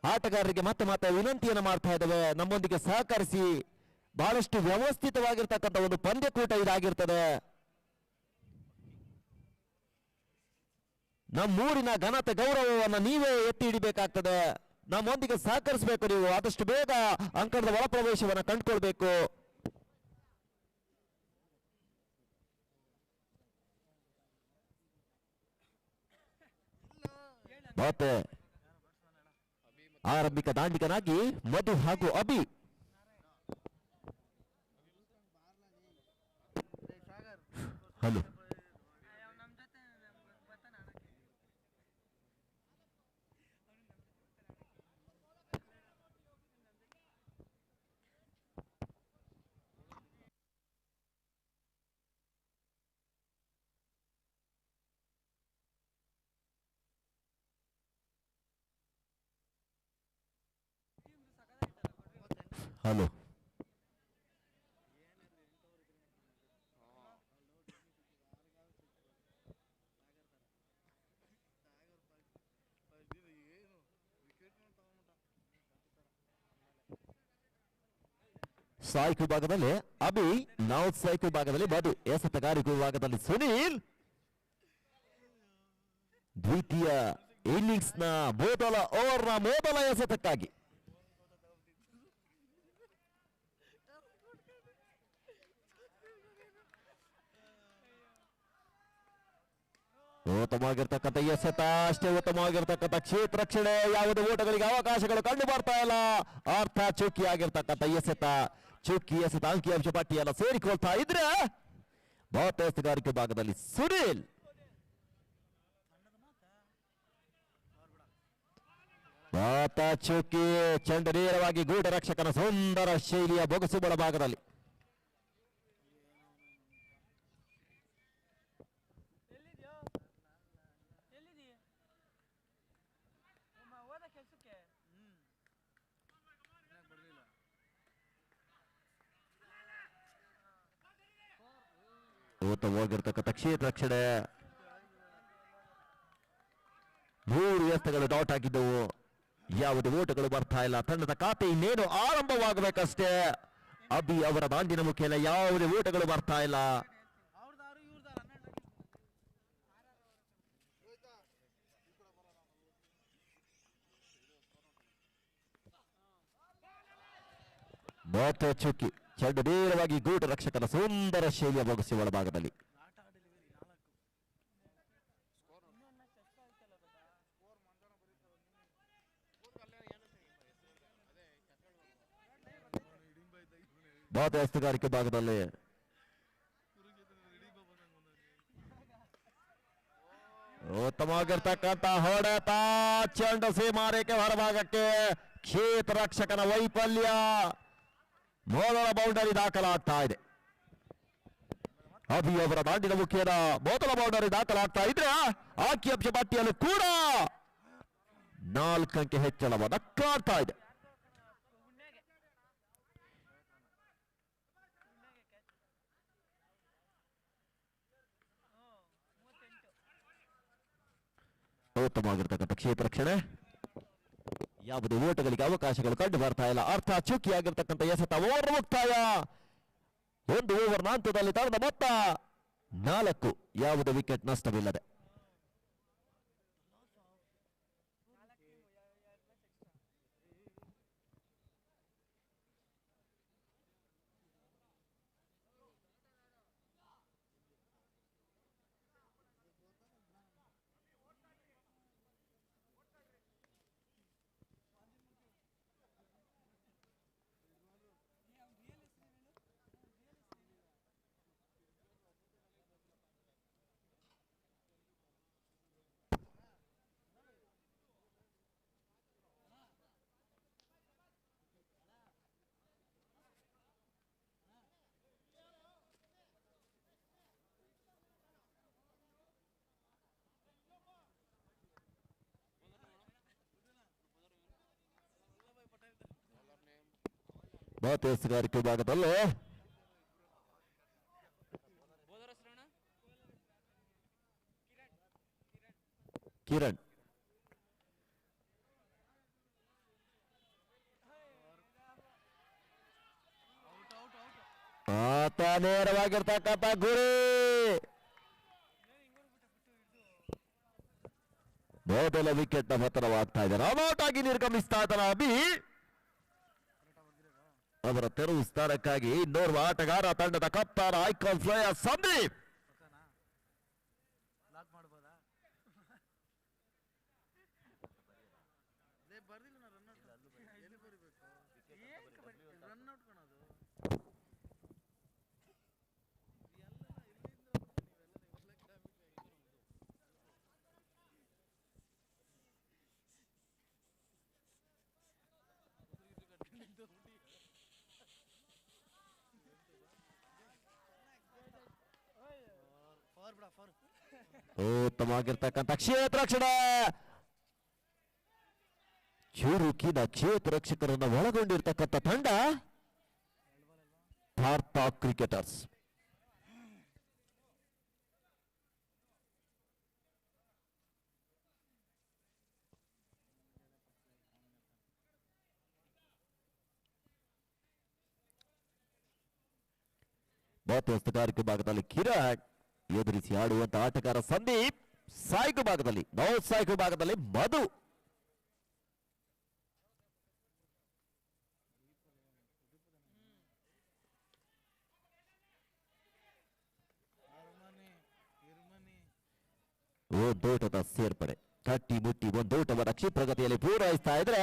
ಆಟಗಾರರಿಗೆ ಮತ್ತೆ ವಿನಂತಿಯನ್ನು ಮಾಡ್ತಾ ಇದ್ದೇವೆ, ನಮ್ಮೊಂದಿಗೆ ಸಹಕರಿಸಿ. ಬಹಳಷ್ಟು ವ್ಯವಸ್ಥಿತವಾಗಿರ್ತಕ್ಕಂಥ ಒಂದು ಪಂದ್ಯಕೂಟ ಇದಾಗಿರ್ತದೆ. ನಮ್ಮೂರಿನ ಘನತೆ ಗೌರವವನ್ನು ನೀವೇ ಎತ್ತಿ ಹಿಡಿಬೇಕಾಗ್ತದೆ. ನಮ್ಮೊಂದಿಗೆ ಸಹಕರಿಸಬೇಕು. ನೀವು ಆದಷ್ಟು ಬೇಗ ಅಂಕಣದ ಒಳಪ್ರವೇಶವನ್ನು ಕಂಡುಕೊಳ್ಬೇಕು. ಮತ್ತೆ ಆರಂಭಿಕ ದಾಂಡಿಗನಾಗಿ ಮಧು ಹಾಗೂ ಅಭಿ. ಹಲೋ, ಹಲೋ, ಸ್ಟ್ರೈಕ್ ವಿಭಾಗದಲ್ಲಿ ಅಭಿ, ನಾನ್ ಸ್ಟ್ರೈಕ್ ವಿಭಾಗದಲ್ಲಿ ಮಧು, ಎಸೆತಗಾರಿಕೆ ವಿಭಾಗದಲ್ಲಿ ಸುನೀಲ್. ದ್ವಿತೀಯ ಇನ್ನಿಂಗ್ಸ್ನ ಮೊದಲ ಓವರ್ನ ಮೊದಲ ಎಸೆತಕ್ಕಾಗಿ ಉತ್ತಮವಾಗಿರ್ತಕ್ಕಂಥ ಎಸೆತ, ಅಷ್ಟೇ ಉತ್ತಮವಾಗಿರ್ತಕ್ಕಂಥ ಕ್ಷೇತ್ರ ರಕ್ಷಣೆ. ಯಾವುದೇ ಓಟಗಳಿಗೆ ಅವಕಾಶಗಳು ಕಂಡು ಬರ್ತಾ ಇಲ್ಲ. ಅರ್ಥ ಚುಕ್ಕಿ ಆಗಿರ್ತಕ್ಕಂಥ ಎಸೆತ, ಚುಕ್ಕಿ ಎಸೆತ ಅಂಕಿಅಂಶ ಪಟ್ಟಿಯನ್ನು ಸೇರಿಕೊಳ್ತಾ ಇದ್ರೆ ಭಾರತ ಎಸೆತಗಾರಿಕೆ ಭಾಗದಲ್ಲಿ ಸುನೀಲ್. ಭಾರತ ಚುಕ್ಕಿ ಚೆಂಡು ನೇರವಾಗಿ ಗೂಢ ರಕ್ಷಕನ ಸುಂದರ ಶೈಲಿಯ ಬೊಗಸು ಭಾಗದಲ್ಲಿ. ಉತ್ತಮವಾಗಿರ್ತಕ್ಕಂಥ ಕ್ಷೇತ್ರ ರಕ್ಷಣೆ. 3 ಎಸೆತಗಳು ಡಾಟ್ ಆಗಿದ್ದವು. ಯಾವುದೇ ಓಟಗಳು ಬರ್ತಾ ಇಲ್ಲ. ತಂಡದ ಖಾತೆ ಇನ್ನೇನು ಆರಂಭವಾಗಬೇಕಷ್ಟೇ. ಅಭಿ ಅವರ ದಾಂಡಿನ ಮುಖೇನ ಯಾವುದೇ ಓಟಗಳು ಬರ್ತಾ ಇಲ್ಲ. ಮತ್ತೆ ಚುಕ್ಕಿ ಚೆಂಡು ನೇರವಾಗಿ ಗೂಢ ರಕ್ಷಕನ ಸುಂದರ ಶೈಲಿಯ ಬೊಗಸು ಒಳಭಾಗದಲ್ಲಿ. ಭಾರತ ಎಸೆತಗಾರಿಕೆ ಭಾಗದಲ್ಲಿ ಉತ್ತಮವಾಗಿರ್ತಕ್ಕಂಥ ಹೊಡೆತ, ಚೆಂಡು ಸೀಮಾರೇಖೆ ಹೊರಭಾಗಕ್ಕೆ. ಕ್ಷೇತ್ರ ರಕ್ಷಕನ ವೈಫಲ್ಯ. ಮೊದಲ ಬೌಂಡರಿ ದಾಖಲಾಗ್ತಾ ಇದೆ. ಅಭಿ ಅವರ ದಾಂಡಿನ ಮುಖೇನ ಮೊದಲ ಬೌಂಡರಿ ದಾಖಲಾಗ್ತಾ ಇದ್ರೆ ಅಂಕಿಅಂಶ ಪಟ್ಟಿಯಲ್ಲೂ ಕೂಡ 4 ಅಂಕೆ ಹೆಚ್ಚಳವನ್ನು ಕಾಣ್ತಾ ಇದೆ. ಉತ್ತಮವಾಗಿರ್ತಕ್ಕಂಥ ಕ್ಷೇತ್ರ ರಕ್ಷಣೆ. ಯಾವುದೇ ಓಟಗಳಿಗೆ ಅವಕಾಶಗಳು ಕಂಡು ಬರ್ತಾ ಇಲ್ಲ. ಅರ್ಥ ಚುಕ್ಕಿಯಾಗಿರ್ತಕ್ಕಂಥ ಎಸೆತ. ಓವರ್ ಮುಕ್ತಾಯ. 1 ಓವರ್ನ ಹಂತದಲ್ಲಿ ತಂಡದ ಮೊತ್ತ 4. ಯಾವುದೇ ವಿಕೆಟ್ ನಷ್ಟವಿಲ್ಲದೆ. ಭಾರತ ಎಸೆತಗಾರಿಕೆ ವಿಭಾಗದಲ್ಲಿ ಕಿರಣ್. ಆತ ನೇರವಾಗಿರ್ತಕ್ಕಂಥ ಗುರಿ. ಮೊದಲ ವಿಕೆಟ್ ನ ಪತನವಾಗ್ತಾ ಇದೆ. ರನ್ಔಟ್ ಆಗಿ ನಿರ್ಗಮಿಸ್ತಾ ಇದ್ದಾನೆ ಅಭಿ. ಅವರ ತೆರವು ಸ್ಥಾನಕ್ಕಾಗಿ ಇನ್ನೋರ್ವ ಆಟಗಾರ ತಂಡದ ಕಪ್ತಾನ ಐಕಾನ್ ಫ್ಲೈಯರ್ ಸಂದೀಪ್. ಉತ್ತಮವಾಗಿರ್ತಕ್ಕಂಥ ಕ್ಷೇತ್ರ ರಕ್ಷಣೆ. ಚುರುಕಿನ ಕ್ಷೇತ್ರ ರಕ್ಷಕರನ್ನು ಒಳಗೊಂಡಿರ್ತಕ್ಕಂಥ ತಂಡ ಭಾರತ ಕ್ರಿಕೆಟರ್ಸ್. ಮಧ್ಯಸ್ಥಗಾರಿಕೆ ಭಾಗದಲ್ಲಿ ಕಿರಣ್ ಎದುರಿಸಿ ಆಡುವಂತ ಆಟಗಾರ ಸಂದೀಪ್. ಸಾಯ್ಕು ಭಾಗದಲ್ಲಿ ಸಾಯ್ಕು ಭಾಗದಲ್ಲಿ ಮಧು. ಒಂದೋಟದ ಸೇರ್ಪಡೆ ತಟ್ಟಿ ಮುಟ್ಟಿ ಒಂದೋಟವನ್ನ ಕ್ಷಿಪ್ರಗತಿಯಲ್ಲಿ ಪೂರೈಸ್ತಾ ಇದ್ರೆ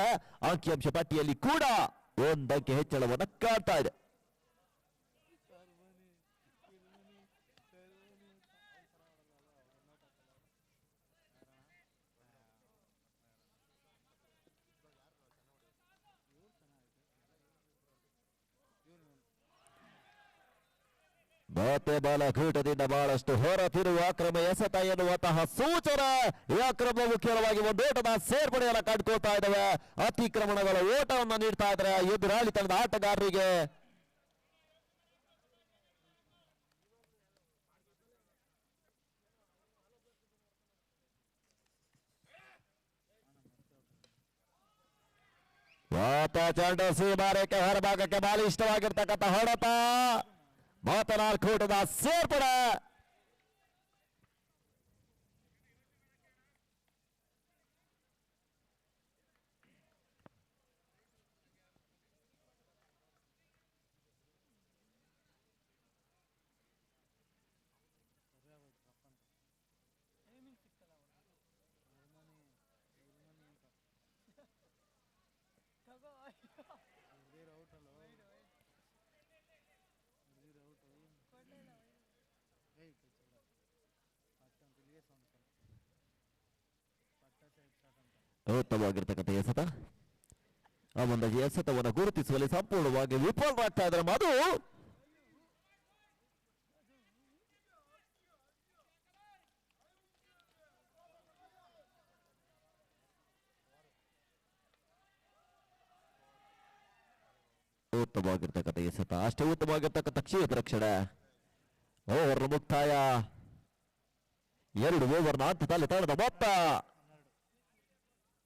ಅಂಕಿಅಂಶ ಪಟ್ಟಿಯಲ್ಲಿ ಕೂಡ ಒಂದಂಕೆ ಹೆಚ್ಚಳವನ್ನ ಕಾಣ್ತಾ ಇದೆ. ಮತ್ತೆ ಬಾಲಕೂಟದಿಂದ ಬಹಳಷ್ಟು ಹೊರತಿರುವ ಅಕ್ರಮ ಎಸೆತ ಎನ್ನುವಂತಹ ಸೂಚನೆ. ಈ ಅಕ್ರಮವು ಕೇವಲವಾಗಿ ಒಂದೋಟದ ಸೇರ್ಪಡೆಯನ್ನು ಕಂಡುಕೊಳ್ತಾ ಇದ್ದಾವೆ. ಅತಿಕ್ರಮಣಗಳ ಓಟವನ್ನು ನೀಡ್ತಾ ಇದ್ದಾರೆ ಎದುರಾಳಿ ತಂಡದ ಆಟಗಾರರಿಗೆ. ಚೆಂಡು ಸೀಮಾರೇಖೆ ಹೊರಭಾಗಕ್ಕೆ ಬಾಲಿಷ್ಟವಾಗಿರ್ತಕ್ಕಂಥ ಹೊಡೆತ. ಮಾತನಾಡ್ಕೂಟದ ಸೇರ್ಪಡೆ. ಉತ್ತಮವಾಗಿರ್ತಕ್ಕಂಥ ಎಸೆತ. ಆ ಒಂದು ಎಸೆತವನ್ನು ಗುರುತಿಸುವಲ್ಲಿ ಸಂಪೂರ್ಣವಾಗಿ ವಿಫಲರಾಗ್ತಾ ಇದ್ದಾರೆ ಮಧು. ಉತ್ತಮವಾಗಿರ್ತಕ್ಕಂಥ ಎಸೆತ, ಅಷ್ಟೇ ಉತ್ತಮವಾಗಿರ್ತಕ್ಕಂಥ ಕ್ಷೇತ್ರ ರಕ್ಷಣೆ. ಓವರ್ ಮುಕ್ತಾಯ. 2 ಓವರ್ನ ಹಂತದಲ್ಲಿ ತಂಡದ ಮೊತ್ತ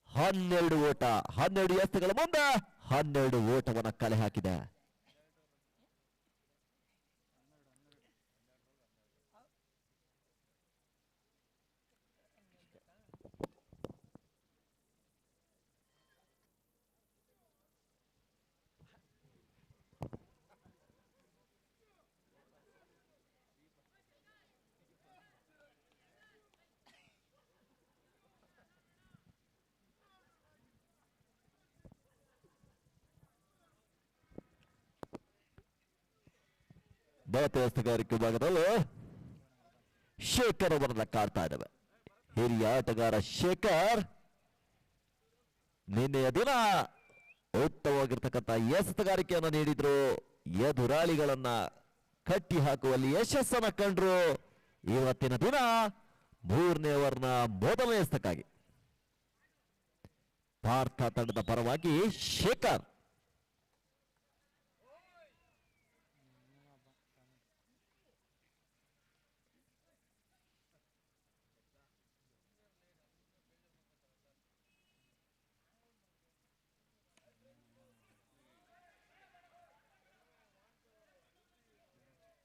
12 ಓಟ. 12 ಎಸೆತಗಳ ಮುಂದೆ 12 ಓಟವನ್ನು ಕಲೆ ಹಾಕಿದೆ. ಮಧ್ಯಸ್ಥಗಾರಿಕೆ ಭಾಗದಲ್ಲಿ ಶೇಖರ್ ಅವರನ್ನ ಕಾಡ್ತಾ ಇದ್ದಾವೆ. ಹಿರಿಯ ಆಟಗಾರ ಶೇಖರ್ ನಿನ್ನೆಯ ದಿನ ಉತ್ತಮವಾಗಿರ್ತಕ್ಕಂಥ ಎಸೆತಗಾರಿಕೆಯನ್ನು ನೀಡಿದ್ರು. ಎದುರಾಳಿಗಳನ್ನ ಕಟ್ಟಿ ಹಾಕುವಲ್ಲಿ ಯಶಸ್ಸನ್ನ ಕಂಡ್ರು. ಇವತ್ತಿನ ದಿನ 3ನೇ ಓವರ್ನ ಮೊದಲನೇ ಎಸೆತಕ್ಕಾಗಿ ಭಾರತ ತಂಡದ ಪರವಾಗಿ ಶೇಖರ್.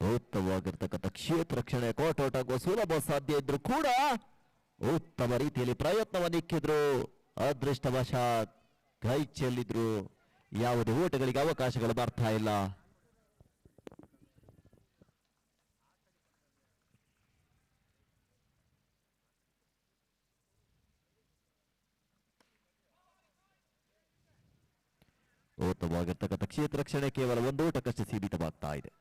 ಉತ್ತಮವಾಗಿರ್ತಕ್ಕಂಥ ಕ್ಷೇತ್ರ ರಕ್ಷಣೆ ಕೋಟೋಟಾಗುವ ಸುಲಭ ಸಾಧ್ಯ ಇದ್ರು ಕೂಡ ಉತ್ತಮ ರೀತಿಯಲ್ಲಿ ಪ್ರಯತ್ನವನ್ನಿಕ್ಕಿದ್ರು. ಅದೃಷ್ಟವಶಾತ್ ಕೈ ಚೆಲ್ಲಿದ್ರು. ಯಾವುದೇ ಓಟಗಳಿಗೆ ಅವಕಾಶಗಳು ಬರ್ತಾ ಇಲ್ಲ. ಉತ್ತಮವಾಗಿರ್ತಕ್ಕಂಥ ಕ್ಷೇತ್ರ ರಕ್ಷಣೆ ಕೇವಲ 1 ಓಟಕ್ಕಷ್ಟೇ ಸೀಮಿತವಾಗ್ತಾ ಇದೆ.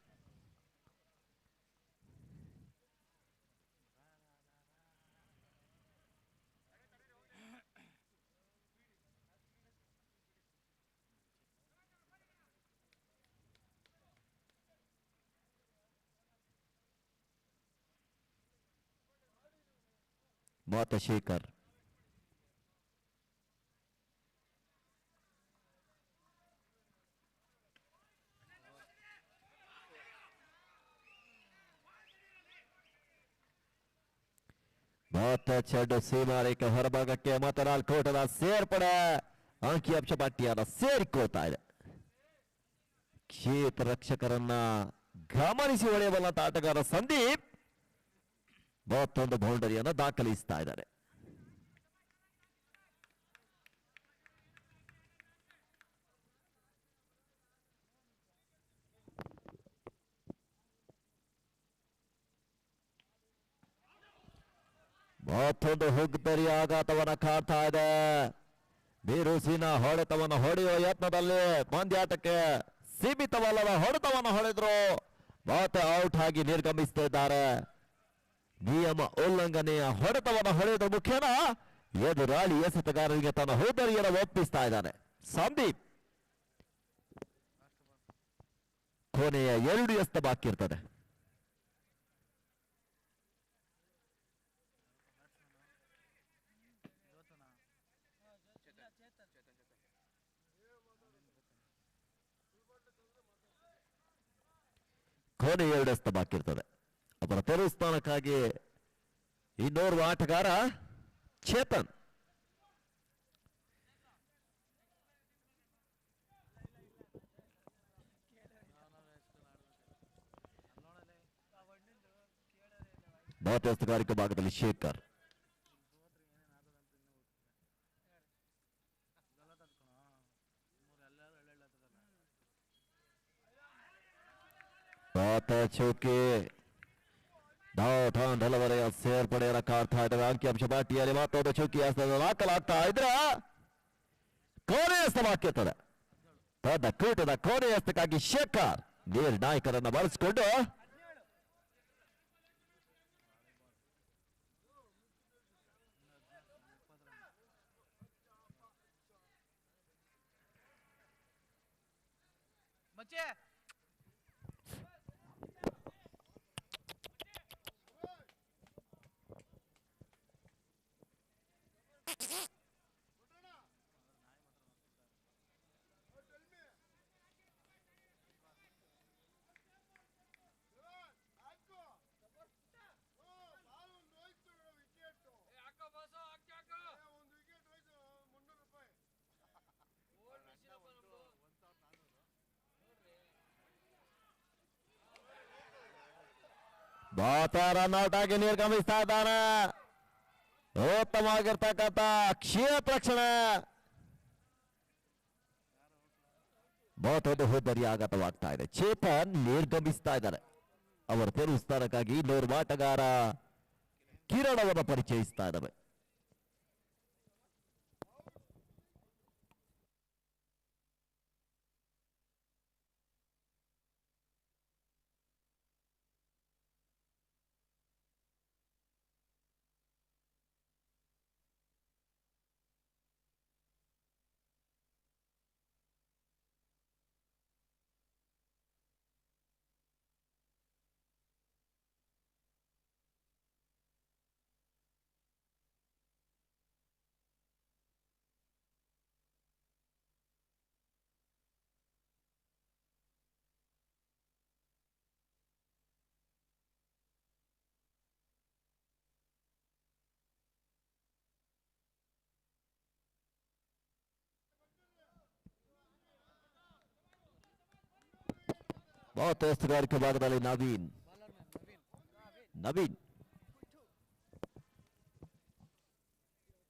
ಶೇಖರ್ ಚೆಂಡು ಸೀಮಾರೇಖೆ ಹೊರಭಾಗಕ್ಕೆ ಮಾತನಾಡ್ಕೋಟದ ಸೇರ್ಪಡೆ. ಅಂಕಿಅಂಶ ಪಟ್ಟಿಯನ್ನು ಸೇರಿಕೊಳ್ತಾ ಇದೆ. ಕ್ಷೇತ್ರ ರಕ್ಷಕರನ್ನ ಗಮನಿಸಿ ಹೊಳೆಯಬಲ್ಲಂತ ಆಟಗಾರ ಸಂದೀಪ್ ಮತ್ತೊಂದು ಬೌಂಡರಿಯನ್ನು ದಾಖಲಿಸ್ತಾ ಇದ್ದಾರೆ. ಮತ್ತೊಂದು ಹುಗ್ದರಿ ಆಘಾತವನ್ನ ಕಾಡ್ತಾ ಇದೆ. ಬಿರುಸಿನ ಹೊಡೆತವನ್ನು ಹೊಡೆಯುವ ಯತ್ನದಲ್ಲಿ ಪಂದ್ಯಾಟಕ್ಕೆ ಸೀಮಿತವಲ್ಲದ ಹೊಡೆತವನ್ನು ಹೊಡೆದ್ರು. ಮತ್ತೆ ಔಟ್ ಆಗಿ ನಿರ್ಗಮಿಸುತ್ತಿದ್ದಾರೆ. ನಿಯಮ ಉಲ್ಲಂಘನೆಯ ಹೊಡೆತವನ್ನು ಹೊಡೆಯುವ ಮುಖೇನ ಎದುರಾಳಿ ಎಸೆತಗಾರರಿಗೆ ತನ್ನ ಹುದ್ದರಿಯನ್ನು ಒಪ್ಪಿಸ್ತಾ ಇದ್ದಾನೆ ಸಂದೀಪ್. ಕೊನೆಯ 2 ಎಸೆತ ಬಾಕಿ ಇರ್ತದೆ. ಕೊನೆ 2 ಎಸೆತ ಬಾಕಿ ಇರ್ತದೆ. ಅವರ ತೆರವು ಸ್ಥಾನಕ್ಕಾಗಿ ಇನ್ನೋರ್ವ ಆಟಗಾರ ಚೇತನ್. ಮಧ್ಯಸ್ಥಗಾರಿಕೆ ಭಾಗದಲ್ಲಿ ಶೇಖರ್. ಚೌಕಿ ಢಲವರೆಯ ಸೇರ್ಪಡೆಯನ್ನು ಕಾಡ್ತಾ ಇದ್ದಾರೆ. ಅಂಕಿಅಂಶ ಪಟ್ಟಿಯಲ್ಲಿ ಮತ್ತೊಂದು ಚೌಕಿ ದಾಖಲಾಗ್ತಾ ಇದ್ರೆ ಕೊನೆಯ ಬಾಕಿರ್ತದೆ. ತನ್ನ ಕೂಟದ ಕೊನೆಯ ಎಸ್ತಕ್ಕಾಗಿ ಶೇಖರ್ ನಿರ್ಣಾಯಕರನ್ನು ಬಳಸಿಕೊಂಡು ರನ್ಔಟ್ ಆಗಿ ನಿರ್ಗಮಿಸ್ತಾ ಇದ್ದಾನೆ. ಉತ್ತಮವಾಗಿರ್ತಕ್ಕಂಥ ಕ್ಷೇತ್ರ ರಕ್ಷಣೆ. ಮತ್ತೊಂದು ಹುದ್ದರಿ ಆಘಾತವಾಗ್ತಾ ಇದೆ. ಚೇತನ್ ನಿರ್ಗಮಿಸ್ತಾ ಇದ್ದಾರೆ. ಅವರ ತೆರವು ಸ್ಥಾನಕ್ಕಾಗಿ ಇನ್ನೋರ್ವ ಆಟಗಾರ ಕಿರಣ್ ಅವರನ್ನು ಪರಿಚಯಿಸ್ತಾ ಇದ್ದಾವೆ. ಮಧ್ಯಸ್ಥಗಾರಿಕೆ ಭಾಗದಲ್ಲಿ ನವೀನ್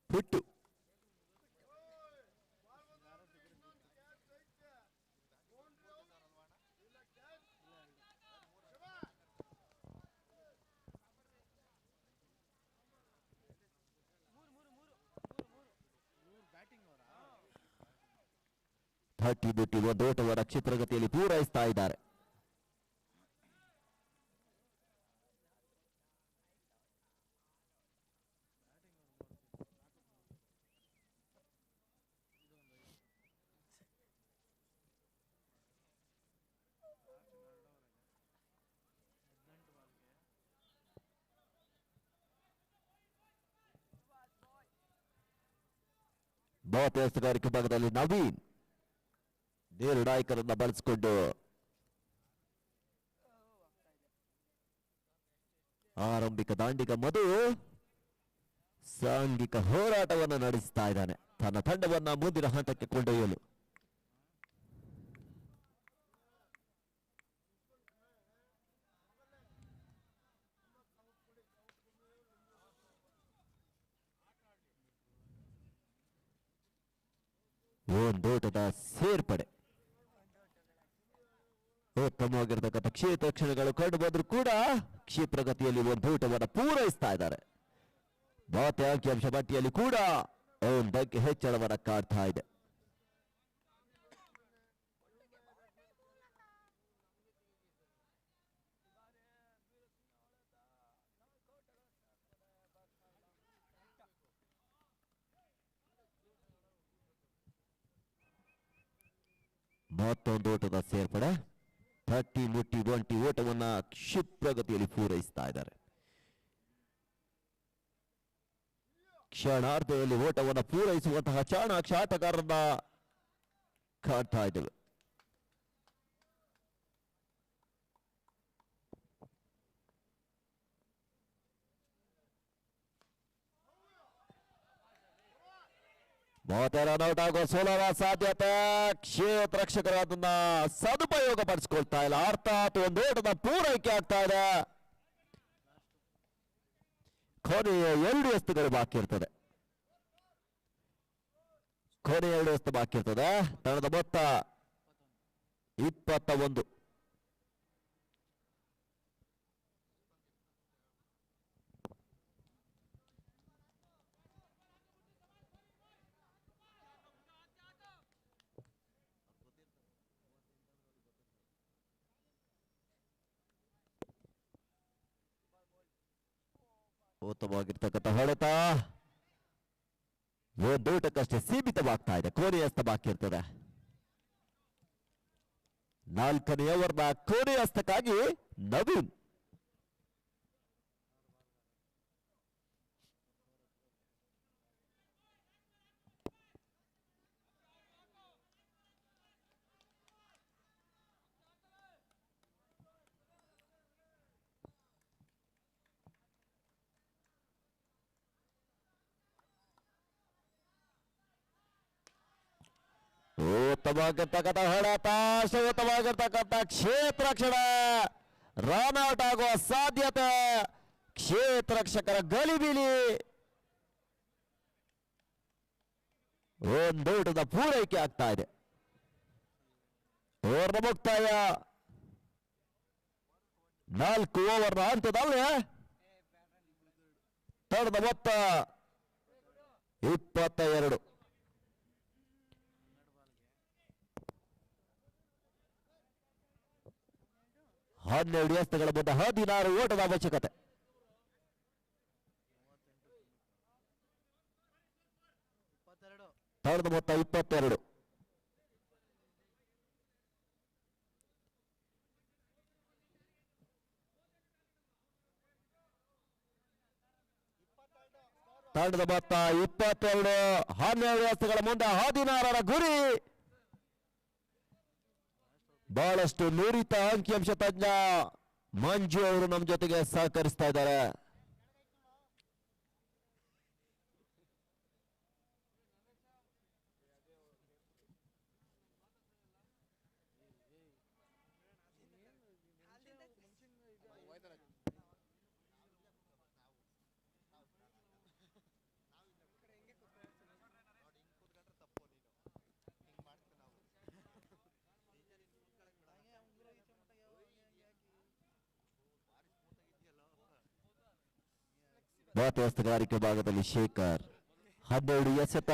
ಪುಟ್ಟು. ಥರ್ಟಿ ಬಿಟ್ಟು ಒಂದು ಓಟವರ ಕ್ಷಿಪ್ರಗತಿಯಲ್ಲಿ ಪೂರೈಸ್ತಾ ಇದ್ದಾರೆ. ಮಧ್ಯಸ್ಥಗಾರಿಕೆ ಭಾಗದಲ್ಲಿ ನವೀನ್ ನಿರ್ಣಾಯಕರನ್ನ ಬಳಸಿಕೊಂಡು ಆರಂಭಿಕ ದಾಂಡಿಗ ಮಧು ಸಾಂಘಿಕ ಹೋರಾಟವನ್ನು ನಡೆಸ್ತಾ ಇದ್ದಾನೆ ತನ್ನ ತಂಡವನ್ನ ಮುಂದಿನ ಹಂತಕ್ಕೆ ಕೊಂಡೊಯ್ಯಲು. ಒಂದೋಟದ ಸೇರ್ಪಡೆ. ಉತ್ತಮವಾಗಿರ್ತಕ್ಕಂಥ ಕ್ಷೇತ್ರ ಕ್ಷಣಗಳು ಕಂಡು ಬಂದರೂ ಕೂಡ ಕ್ಷಿಪ್ರಗತಿಯಲ್ಲಿ ಒಂದೋಟವನ್ನು ಪೂರೈಸ್ತಾ ಇದ್ದಾರೆ. ಭಾರತೀಯ ಅಂಕಿಅಂಶ ಪಟ್ಟಿಯಲ್ಲಿ ಕೂಡ ಒಂದಕ್ಕೆ ಹೆಚ್ಚಳವನ್ನು ಕಾಡ್ತಾ ಇದೆ. ಮತ್ತೊಂದು ಓಟದ ಸೇರ್ಪಡೆ. 30-20 ಓಟವನ್ನ ಕ್ಷಿಪ್ರಗತಿಯಲ್ಲಿ ಪೂರೈಸ್ತಾ ಇದ್ದಾರೆ. ಕ್ಷಣಾರ್ಧದಲ್ಲಿ ಓಟವನ್ನು ಪೂರೈಸುವಂತಹ ಚಾಣಾಕ್ಷ ಆಟಗಾರರನ್ನ ಕಾಡ್ತಾ ಇದ್ದೇವೆ. ಮತ್ತೆ ರನ್ಔಟ್ ಆಗೋ ಸೋಲರ ಸಾಧ್ಯತೆ. ಕ್ಷೇತ್ರ ರಕ್ಷಕರು ಅದನ್ನ ಸದುಪಯೋಗ ಪಡಿಸ್ಕೊಳ್ತಾ ಇಲ್ಲ. ಅರ್ಥಾತ್ ಒಂದು ಓಟದ ಪೂರೈಕೆ ಆಗ್ತಾ ಇದೆ. ಕೊನೆಯ 2 ಎಸ್ತುಗಳು ಬಾಕಿ ಇರ್ತದೆ. ಕೊನೆಯ 2 ಎಸ್ತು ಬಾಕಿ ಇರ್ತದೆ. ತಂಡದ ಮೊತ್ತ 21. ಉತ್ತಮವಾಗಿರ್ತಕ್ಕಂಥ ಹೊಡೆತ ಒಂದೋಟಕ್ಕಷ್ಟೇ ಸೀಮಿತವಾಗ್ತಾ ಇದೆ. ಕೊನೆಯ ಹಸ್ತ ಬಾಕಿ ಇರ್ತದೆ. 4ನೇ ಓವರ್ನ ಕೊನೆಯ ಹಸ್ತಕ್ಕಾಗಿ ನವೀನ್. ಉತ್ತಮವಾಗಿರ್ತಕ್ಕಂಥ ಹೊಡೆತ, ಉತ್ತಮವಾಗಿರ್ತಕ್ಕಂಥ ಕ್ಷೇತ್ರ ರಕ್ಷಣೆ. ರನ್ಔಟ್ ಆಗುವ ಸಾಧ್ಯತೆ. ಕ್ಷೇತ್ರ ರಕ್ಷಕರ ಗಲಿಬಿಲಿ. ಒಂದೋಟದ ಪೂರೈಕೆ ಆಗ್ತಾ ಇದೆ. ಓವರ್ನ ಮುಕ್ತಾಯ. 4 ಓವರ್ನ ಹಂತದಲ್ಲಿ ತಂಡದ ಮೊತ್ತ 22. ಹನ್ನೆರಡು ಎಸ್ತುಗಳ ಮುಂದೆ 16 ಓಟದ ಅವಶ್ಯಕತೆ. ತಂಡದ ಮೊತ್ತ 22. ತಂಡದ ಮೊತ್ತ 22. 12 ಎಸ್ತುಗಳ ಮುಂದೆ 16ರ ಗುರಿ. ಬಹಳಷ್ಟು ನುರಿತ ಅಂಕಿಅಂಶ ತಜ್ಞ ಮಂಜು ಅವರು ನಮ್ಮ ಜೊತೆಗೆ ಸಹಕರಿಸ್ತಾ ಇದ್ದಾರೆ. ಮಾತುಗಾರಿಕೆ ಭಾಗದಲ್ಲಿ ಶೇಖರ್ 12 ಎಸೆತ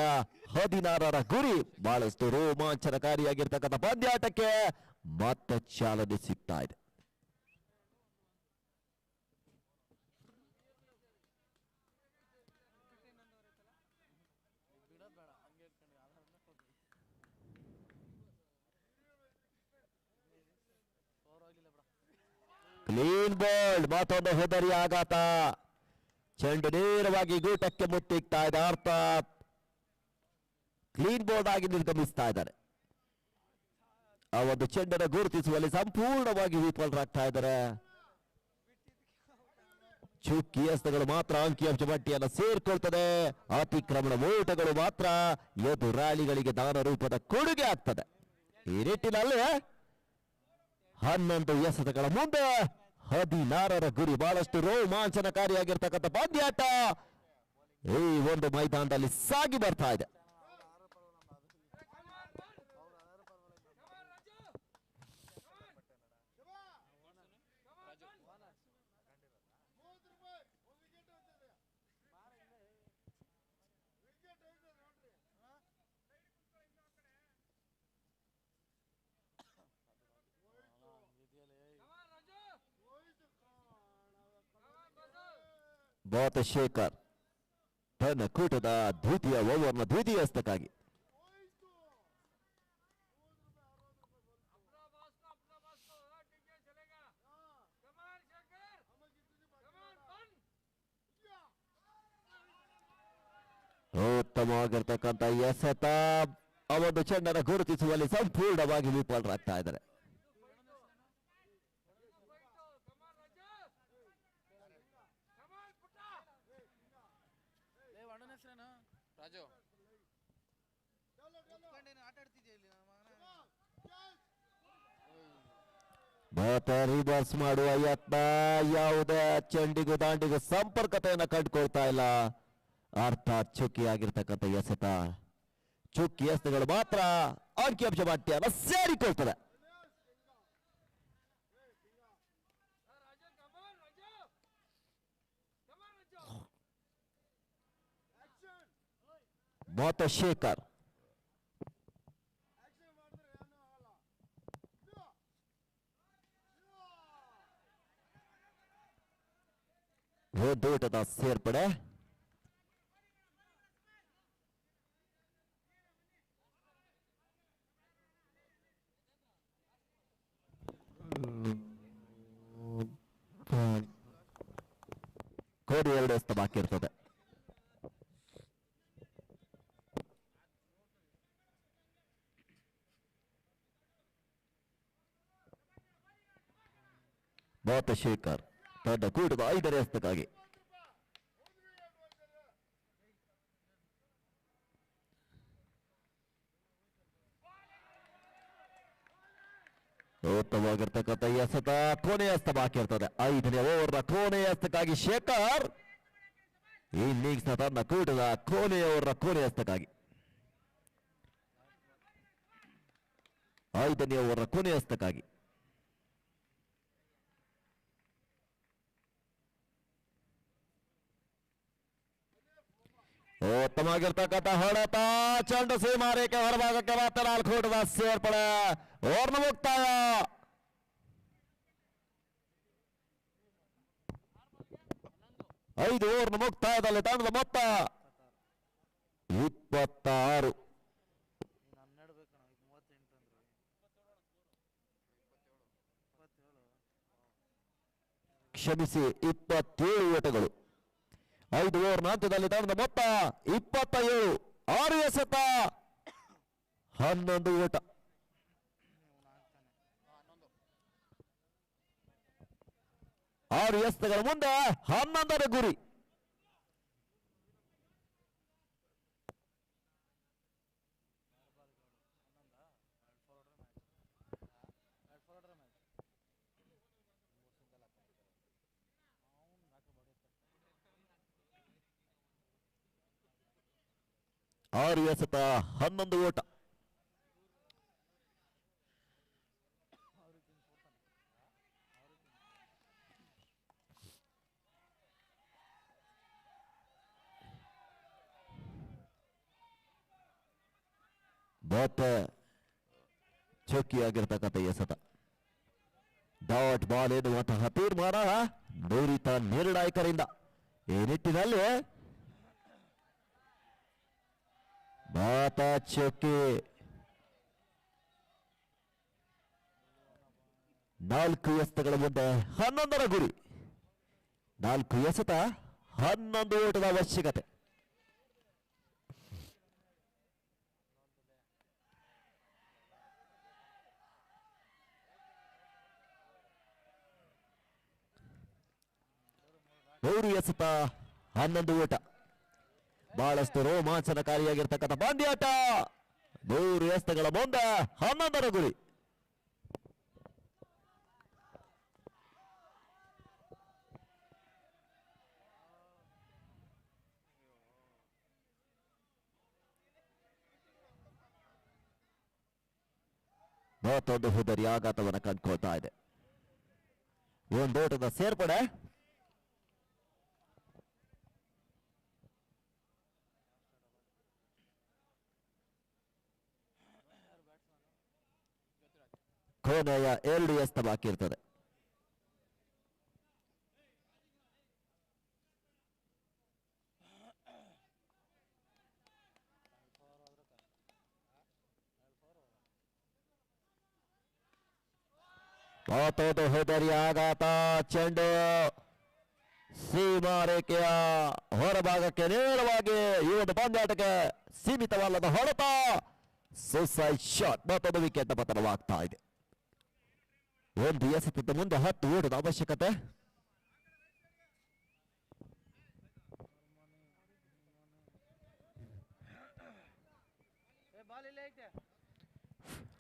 16ರ ಗುರಿ. ಬಹಳಷ್ಟು ರೋಮಾಂಚನಕಾರಿಯಾಗಿರ್ತಕ್ಕಂಥ ಪಂದ್ಯಾಟಕ್ಕೆ ಮತ್ತೆ ಚಾಲನೆ ಸಿಗ್ತಾ ಇದೆ. Clean bold. ಮತ್ತೊಂದು ಹೆದರಿ ಆಘಾತ. ಚೆಂಡು ನೇರವಾಗಿ ಗೂಟಕ್ಕೆ ಮುತ್ತಿಕ್ತಾ ಇದೆ. ಅರ್ಥಾತ್ ಕ್ಲೀನ್ ಬೋರ್ಡ್ ಆಗಿ ನಿರ್ಗಮಿಸ್ತಾ ಇದ್ದಾರೆ. ಆ ಒಂದು ಚೆಂಡನ್ನು ಗುರುತಿಸುವಲ್ಲಿ ಸಂಪೂರ್ಣವಾಗಿ ವಿಫಲರಾಗ್ತಾ ಇದ್ದಾರೆ. ಚುಕ್ಕಿ ಎಸ್ತುಗಳು ಮಾತ್ರ ಅಂಕಿಅಂಶ ಪಟ್ಟಿಯನ್ನು ಸೇರ್ಕೊಳ್ತದೆ. ಅತಿಕ್ರಮಣ ಓಟಗಳು ಮಾತ್ರ ಎದುರಾಳಿಗಳಿಗೆ ದಾನ ರೂಪದ ಕೊಡುಗೆ ಆಗ್ತದೆ. ಈ ನಿಟ್ಟಿನಲ್ಲಿ 11 ಎಸೆತಗಳ ಮುಂದೆ 16ರ ಗುರಿ. ಬಹಳಷ್ಟು ರೋಮಾಂಚನಕಾರಿಯಾಗಿರ್ತಕ್ಕಂಥ ಪಂದ್ಯಾಟ ಈ ಒಂದು ಮೈದಾನದಲ್ಲಿ ಸಾಗಿ ಬರ್ತಾ ಇದೆ. ಬಹುತಶೇಖರ್ ತನ್ನ ಕೂಟದ ದ್ವಿತೀಯ ಓವರ್ನ ದ್ವಿತೀಯ ಹಸ್ತಕ್ಕಾಗಿ. ಉತ್ತಮವಾಗಿರ್ತಕ್ಕಂಥ ಎಸೆತ. ಆ ಒಂದು ಚೆಂಡನ್ನು ಗುರುತಿಸುವಲ್ಲಿ ಸಂಪೂರ್ಣವಾಗಿ ವಿಫಲರಾಗ್ತಾ ಇದ್ದಾರೆ. ರಾಜು ರಿವರ್ಸ್ ಮಾಡುವ ಯತ್ನ, ಯಾವುದೇ ಚೆಂಡಿಗೂ ದಾಂಡಿಗೂ ಸಂಪರ್ಕತೆಯನ್ನು ಕಂಡುಕೊಳ್ತಾ ಇಲ್ಲ. ಅರ್ಥಾತ್ ಚುಕ್ಕಿಯಾಗಿರ್ತಕ್ಕಂಥ ಎಸೆತ, ಚುಕ್ಕಿ ಎಸೆತಗಳು ಮಾತ್ರ ಅಂಕಿಅಂಶ ಪಟ್ಟಿಯನ್ನು ಸೇರಿಕೊಳ್ತದೆ. ಬಹುತಶೇಖರ್ ಒಂದೋಟದ ಸೇರ್ಪಡೆ. ಕೋಡಿ 2 ಎಸೆತ ಬಾಕಿ ಇರ್ತದೆ. ಬಹುತಶೇಖರ್ ತನ್ನ ಕೂಟದ 5ನೇ ಎಸೆತಕ್ಕಾಗಿ. ಉತ್ತಮವಾಗಿರ್ತಕ್ಕಂಥ ಎಸೆತ, ಕೊನೆಯ ಎಸೆತ ಬಾಕಿ ಇರ್ತದೆ. 5ನೇ ಓವರ್ನ ಕೊನೆಯ ಎಸೆತಕ್ಕಾಗಿ ಶೇಖರ್ ಇನ್ನಿಂಗ್ಸ್ನ ತನ್ನ ಕೂಟದ ಕೊನೆಯ ಓವರ್ನ ಕೊನೆಯ ಎಸೆತಕ್ಕಾಗಿ. 5ನೇ ಓವರ್ನ ಕೊನೆಯ ಎಸೆತಕ್ಕಾಗಿ. ಉತ್ತಮವಾಗಿರ್ತಕ್ಕಂಥ ಹೊಡೆತ, ಚೆಂಡು ಸೀಮಾರೇಖೆ ಹೊರಭಾಗಕ್ಕೆ ಮತ್ತೆ 4 ಓಟದ ಸೇರ್ಪಡೆ. ಓವರ್ನ ಮುಕ್ತಾಯ. ಐದು ಓವರ್ನ ಮುಕ್ತಾಯದಲ್ಲಿ ತಂಡದ ಮೊತ್ತ 26. ಕ್ಷಮಿಸಿ, 27 ಓಟಗಳು. 5 ಓವರ್ನ ಹಂತದಲ್ಲಿ ತಂಡದ ಮೊತ್ತ 27. 6 ಎಸೆತ, 11 ಓಟ. 6 ಎಸೆತಗಳ ಮುಂದೆ 11ರ ಗುರಿ. ಆರು ಎಸೆತ, 11 ಓಟ. ಮತ್ತೆ ಚೊಕ್ಕಿಯಾಗಿರ್ತಕ್ಕಂಥ ಎಸೆತ, ಡಾಟ್ ಬಾಲ್ ಎನ್ನುವಂತಹ ತೀರ್ಮಾನ ನುರಿತ ನಿರ್ಣಾಯಕರಿಂದ. ಈ ನಿಟ್ಟಿನಲ್ಲಿ ಬಾತ ಚೊಕ್ಕಿ 4 ಎಸೆತಗಳ ಮುಂದೆ 11ರ ಗುರಿ. 4 ಎಸೆತ, 11 ಓಟದ ಅವಶ್ಯಕತೆ. ಮೂರು ಎಸೆತ, 11 ಓಟ. ಬಹಳಷ್ಟು ರೋಮಾಂಚನಕಾರಿಯಾಗಿರ್ತಕ್ಕಂಥ ಪಂದ್ಯಾಟ. 3 ಎಸೆತಗಳ ಮುಂದೆ 11ರ ಗುರಿ. ಮತ್ತೊಂದು ಹುದರಿ ಆಘಾತವನ್ನು ಕಂಡುಕೊಳ್ತಾ ಇದೆ. ಒಂದೋಟದ ಸೇರ್ಪಡೆ. ಕೊನೆಯ 2 ಎಸೆತ ಬಾಕಿ ಇರ್ತದೆ. ಮತ್ತೊಂದು ಹೋದರಿ ಆಘಾತ. ಚೆಂಡು ಸೀಮಾ ರೇಖೆಯ ಹೊರಭಾಗಕ್ಕೆ ನೇರವಾಗಿ ಈ ಒಂದು ಪಂದ್ಯಾಟಕ್ಕೆ ಸೀಮಿತವಲ್ಲದ ಹೊಡೆತ. Suicide shot. ಮತ್ತೊಂದು ವಿಕೆಟ್ ಪತನವಾಗ್ತಾ ಇದೆ. ಒಂದು ಎಸೆತದ ಮುಂದೆ 10 ಓಟದ ಅವಶ್ಯಕತೆ.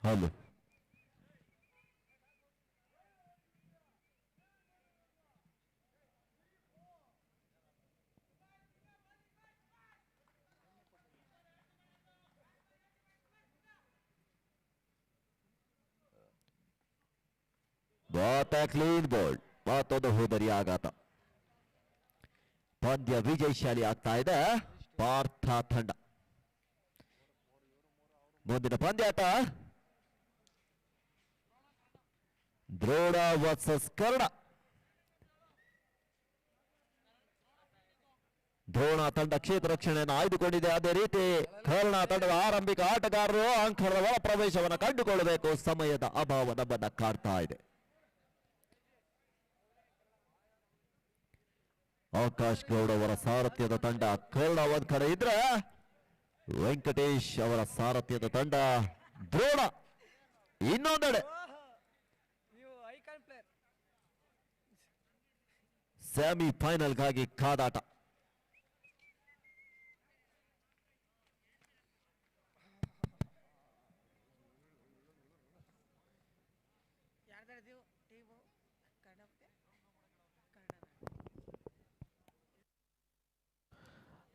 ಹೌದು, ಕ್ಲೀನ್ ಬೋಲ್ಡ್. ಮತ್ತೊಂದು ಹೋದರಿ ಆಘಾತ. ಪಂದ್ಯ ವಿಜಯಶಾಲಿ ಆಗ್ತಾ ಇದೆ ಪಾರ್ಥ ತಂಡ. ಮುಂದಿನ ಪಂದ್ಯಾಟ ದ್ರೋಣ ವರ್ಸಸ್ ಕರ್ಣ. ದ್ರೋಣ ತಂಡ ಕ್ಷೇತ್ರ ರಕ್ಷಣೆಯನ್ನು ಆಯ್ದುಕೊಂಡಿದೆ. ಅದೇ ರೀತಿ ಕರ್ಣ ತಂಡದ ಆರಂಭಿಕ ಆಟಗಾರರು ಅಂಕಣದ ಒಳ ಪ್ರವೇಶವನ್ನು ಕಂಡುಕೊಳ್ಳಬೇಕು. ಸಮಯದ ಅಭಾವ ನಮ್ಮನ್ನ ಕಾಡ್ತಾ ಇದೆ. ಆಕಾಶ್ ಗೌಡ ಅವರ ಸಾರಥ್ಯದ ತಂಡ ಕರ್ಣ ಒಂದ್ ಕಡೆ ಇದ್ರೆ, ವೆಂಕಟೇಶ್ ಅವರ ಸಾರಥ್ಯದ ತಂಡ ದ್ರೋಣ ಇನ್ನೊಂದೆಡೆ. ಸೆಮಿಫೈನಲ್ಗಾಗಿ ಕಾದಾಟ.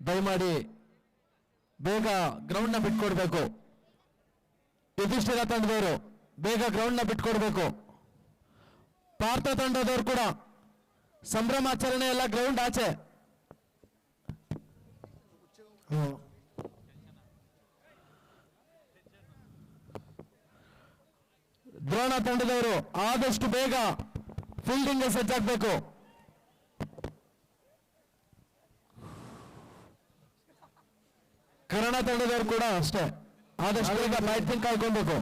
ದಯಮಾಡಿ ಬೇಗ ಗ್ರೌಂಡ್ ನ ಬಿಟ್ಕೊಡ್ಬೇಕು. ಯುಧಿಷ್ಠಿರ ತಂಡದವರು ಬೇಗ ಗ್ರೌಂಡ್ ನ ಬಿಟ್ಕೊಡ್ಬೇಕು. ಪಾರ್ಥ ತಂಡದವರು ಕೂಡ ಸಂಭ್ರಮಾಚರಣೆ ಎಲ್ಲ ಗ್ರೌಂಡ್ ಆಚೆ. ದ್ರೋಣ ತಂಡದವರು ಆದಷ್ಟು ಬೇಗ ಫೀಲ್ಡಿಂಗ್ ಸಜ್ಜಾಗಬೇಕು. ಕನ್ನಡ ತಂಡದವರು ಕೂಡ ಅಷ್ಟೇ ಆದಷ್ಟು ಬೇಗ ಬ್ಯಾಟಿಂಗ್ ಕಾಯ್ಕೊಬೇಕು.